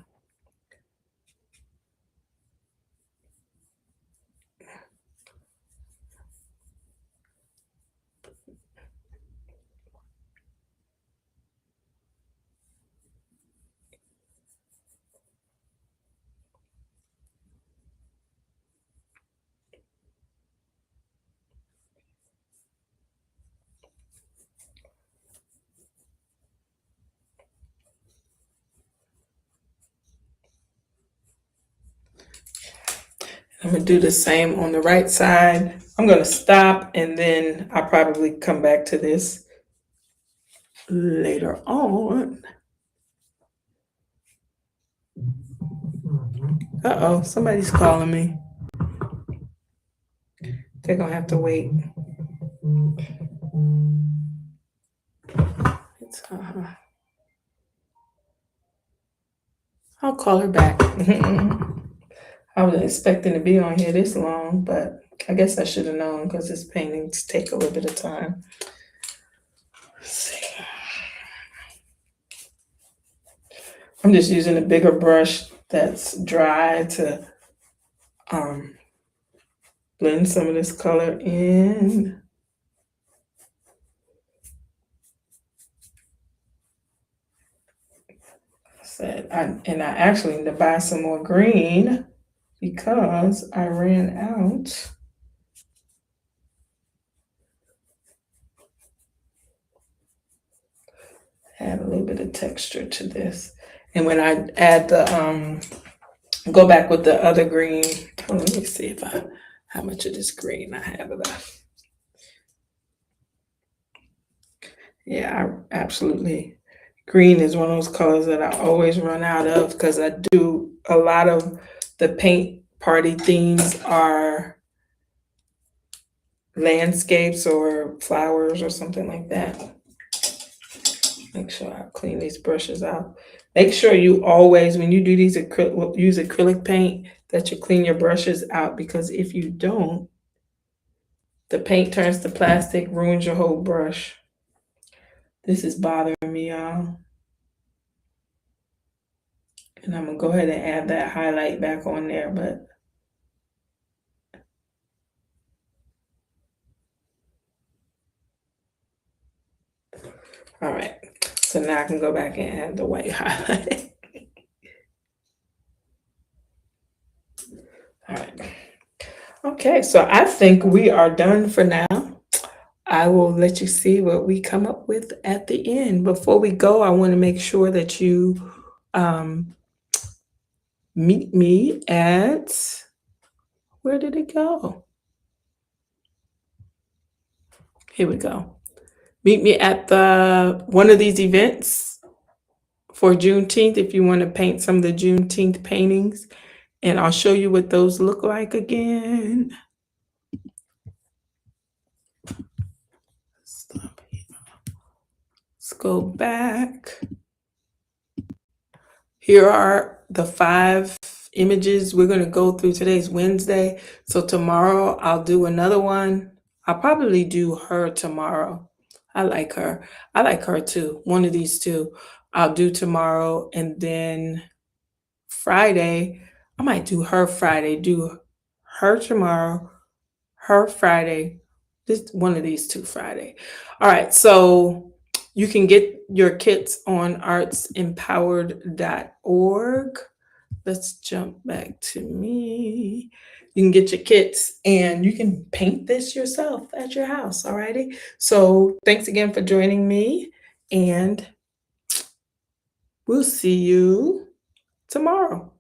I'm going to do the same on the right side. I'm going to stop and then I'll probably come back to this later on. Uh-oh, somebody's calling me. They're going to have to wait. It's, I'll call her back. I wasn't expecting to be on here this long, but I guess I should have known because this paintings take a little bit of time. Let's see. I'm just using a bigger brush that's dry to blend some of this color in. And I actually need to buy some more green because I ran out. Add a little bit of texture to this. And when I add the go back with the other green. Let me see how much of this green I have left. Yeah, I absolutely. Green is one of those colors that I always run out of because I do a lot of the paint party themes are landscapes or flowers or something like that. Make sure I clean these brushes out. Make sure you always, when you do these use acrylic paint, that you clean your brushes out, because if you don't, the paint turns to plastic, ruins your whole brush. This is bothering me, y'all. And I'm gonna go ahead and add that highlight back on there, but all right. So now I can go back and add the white highlight. All right. Okay, so I think we are done for now. I will let you see what we come up with at the end. Before we go, I want to make sure that you meet me at, where did it go? Here we go. Meet me at one of these events for Juneteenth if you want to paint some of the Juneteenth paintings, and I'll show you what those look like again. Stop here. Let's go back. Here are the 5 images we're going to go through. Today's Wednesday, so tomorrow I'll do another one. I'll probably do her tomorrow. I like her. I like her too. One of these two I'll do tomorrow, and then Friday I might do her Friday, do her tomorrow, her Friday, this one of these two Friday. All right, so you can get your kits on artsempowered.org. Let's jump back to me. You can get your kits and you can paint this yourself at your house. All righty. So thanks again for joining me, and we'll see you tomorrow.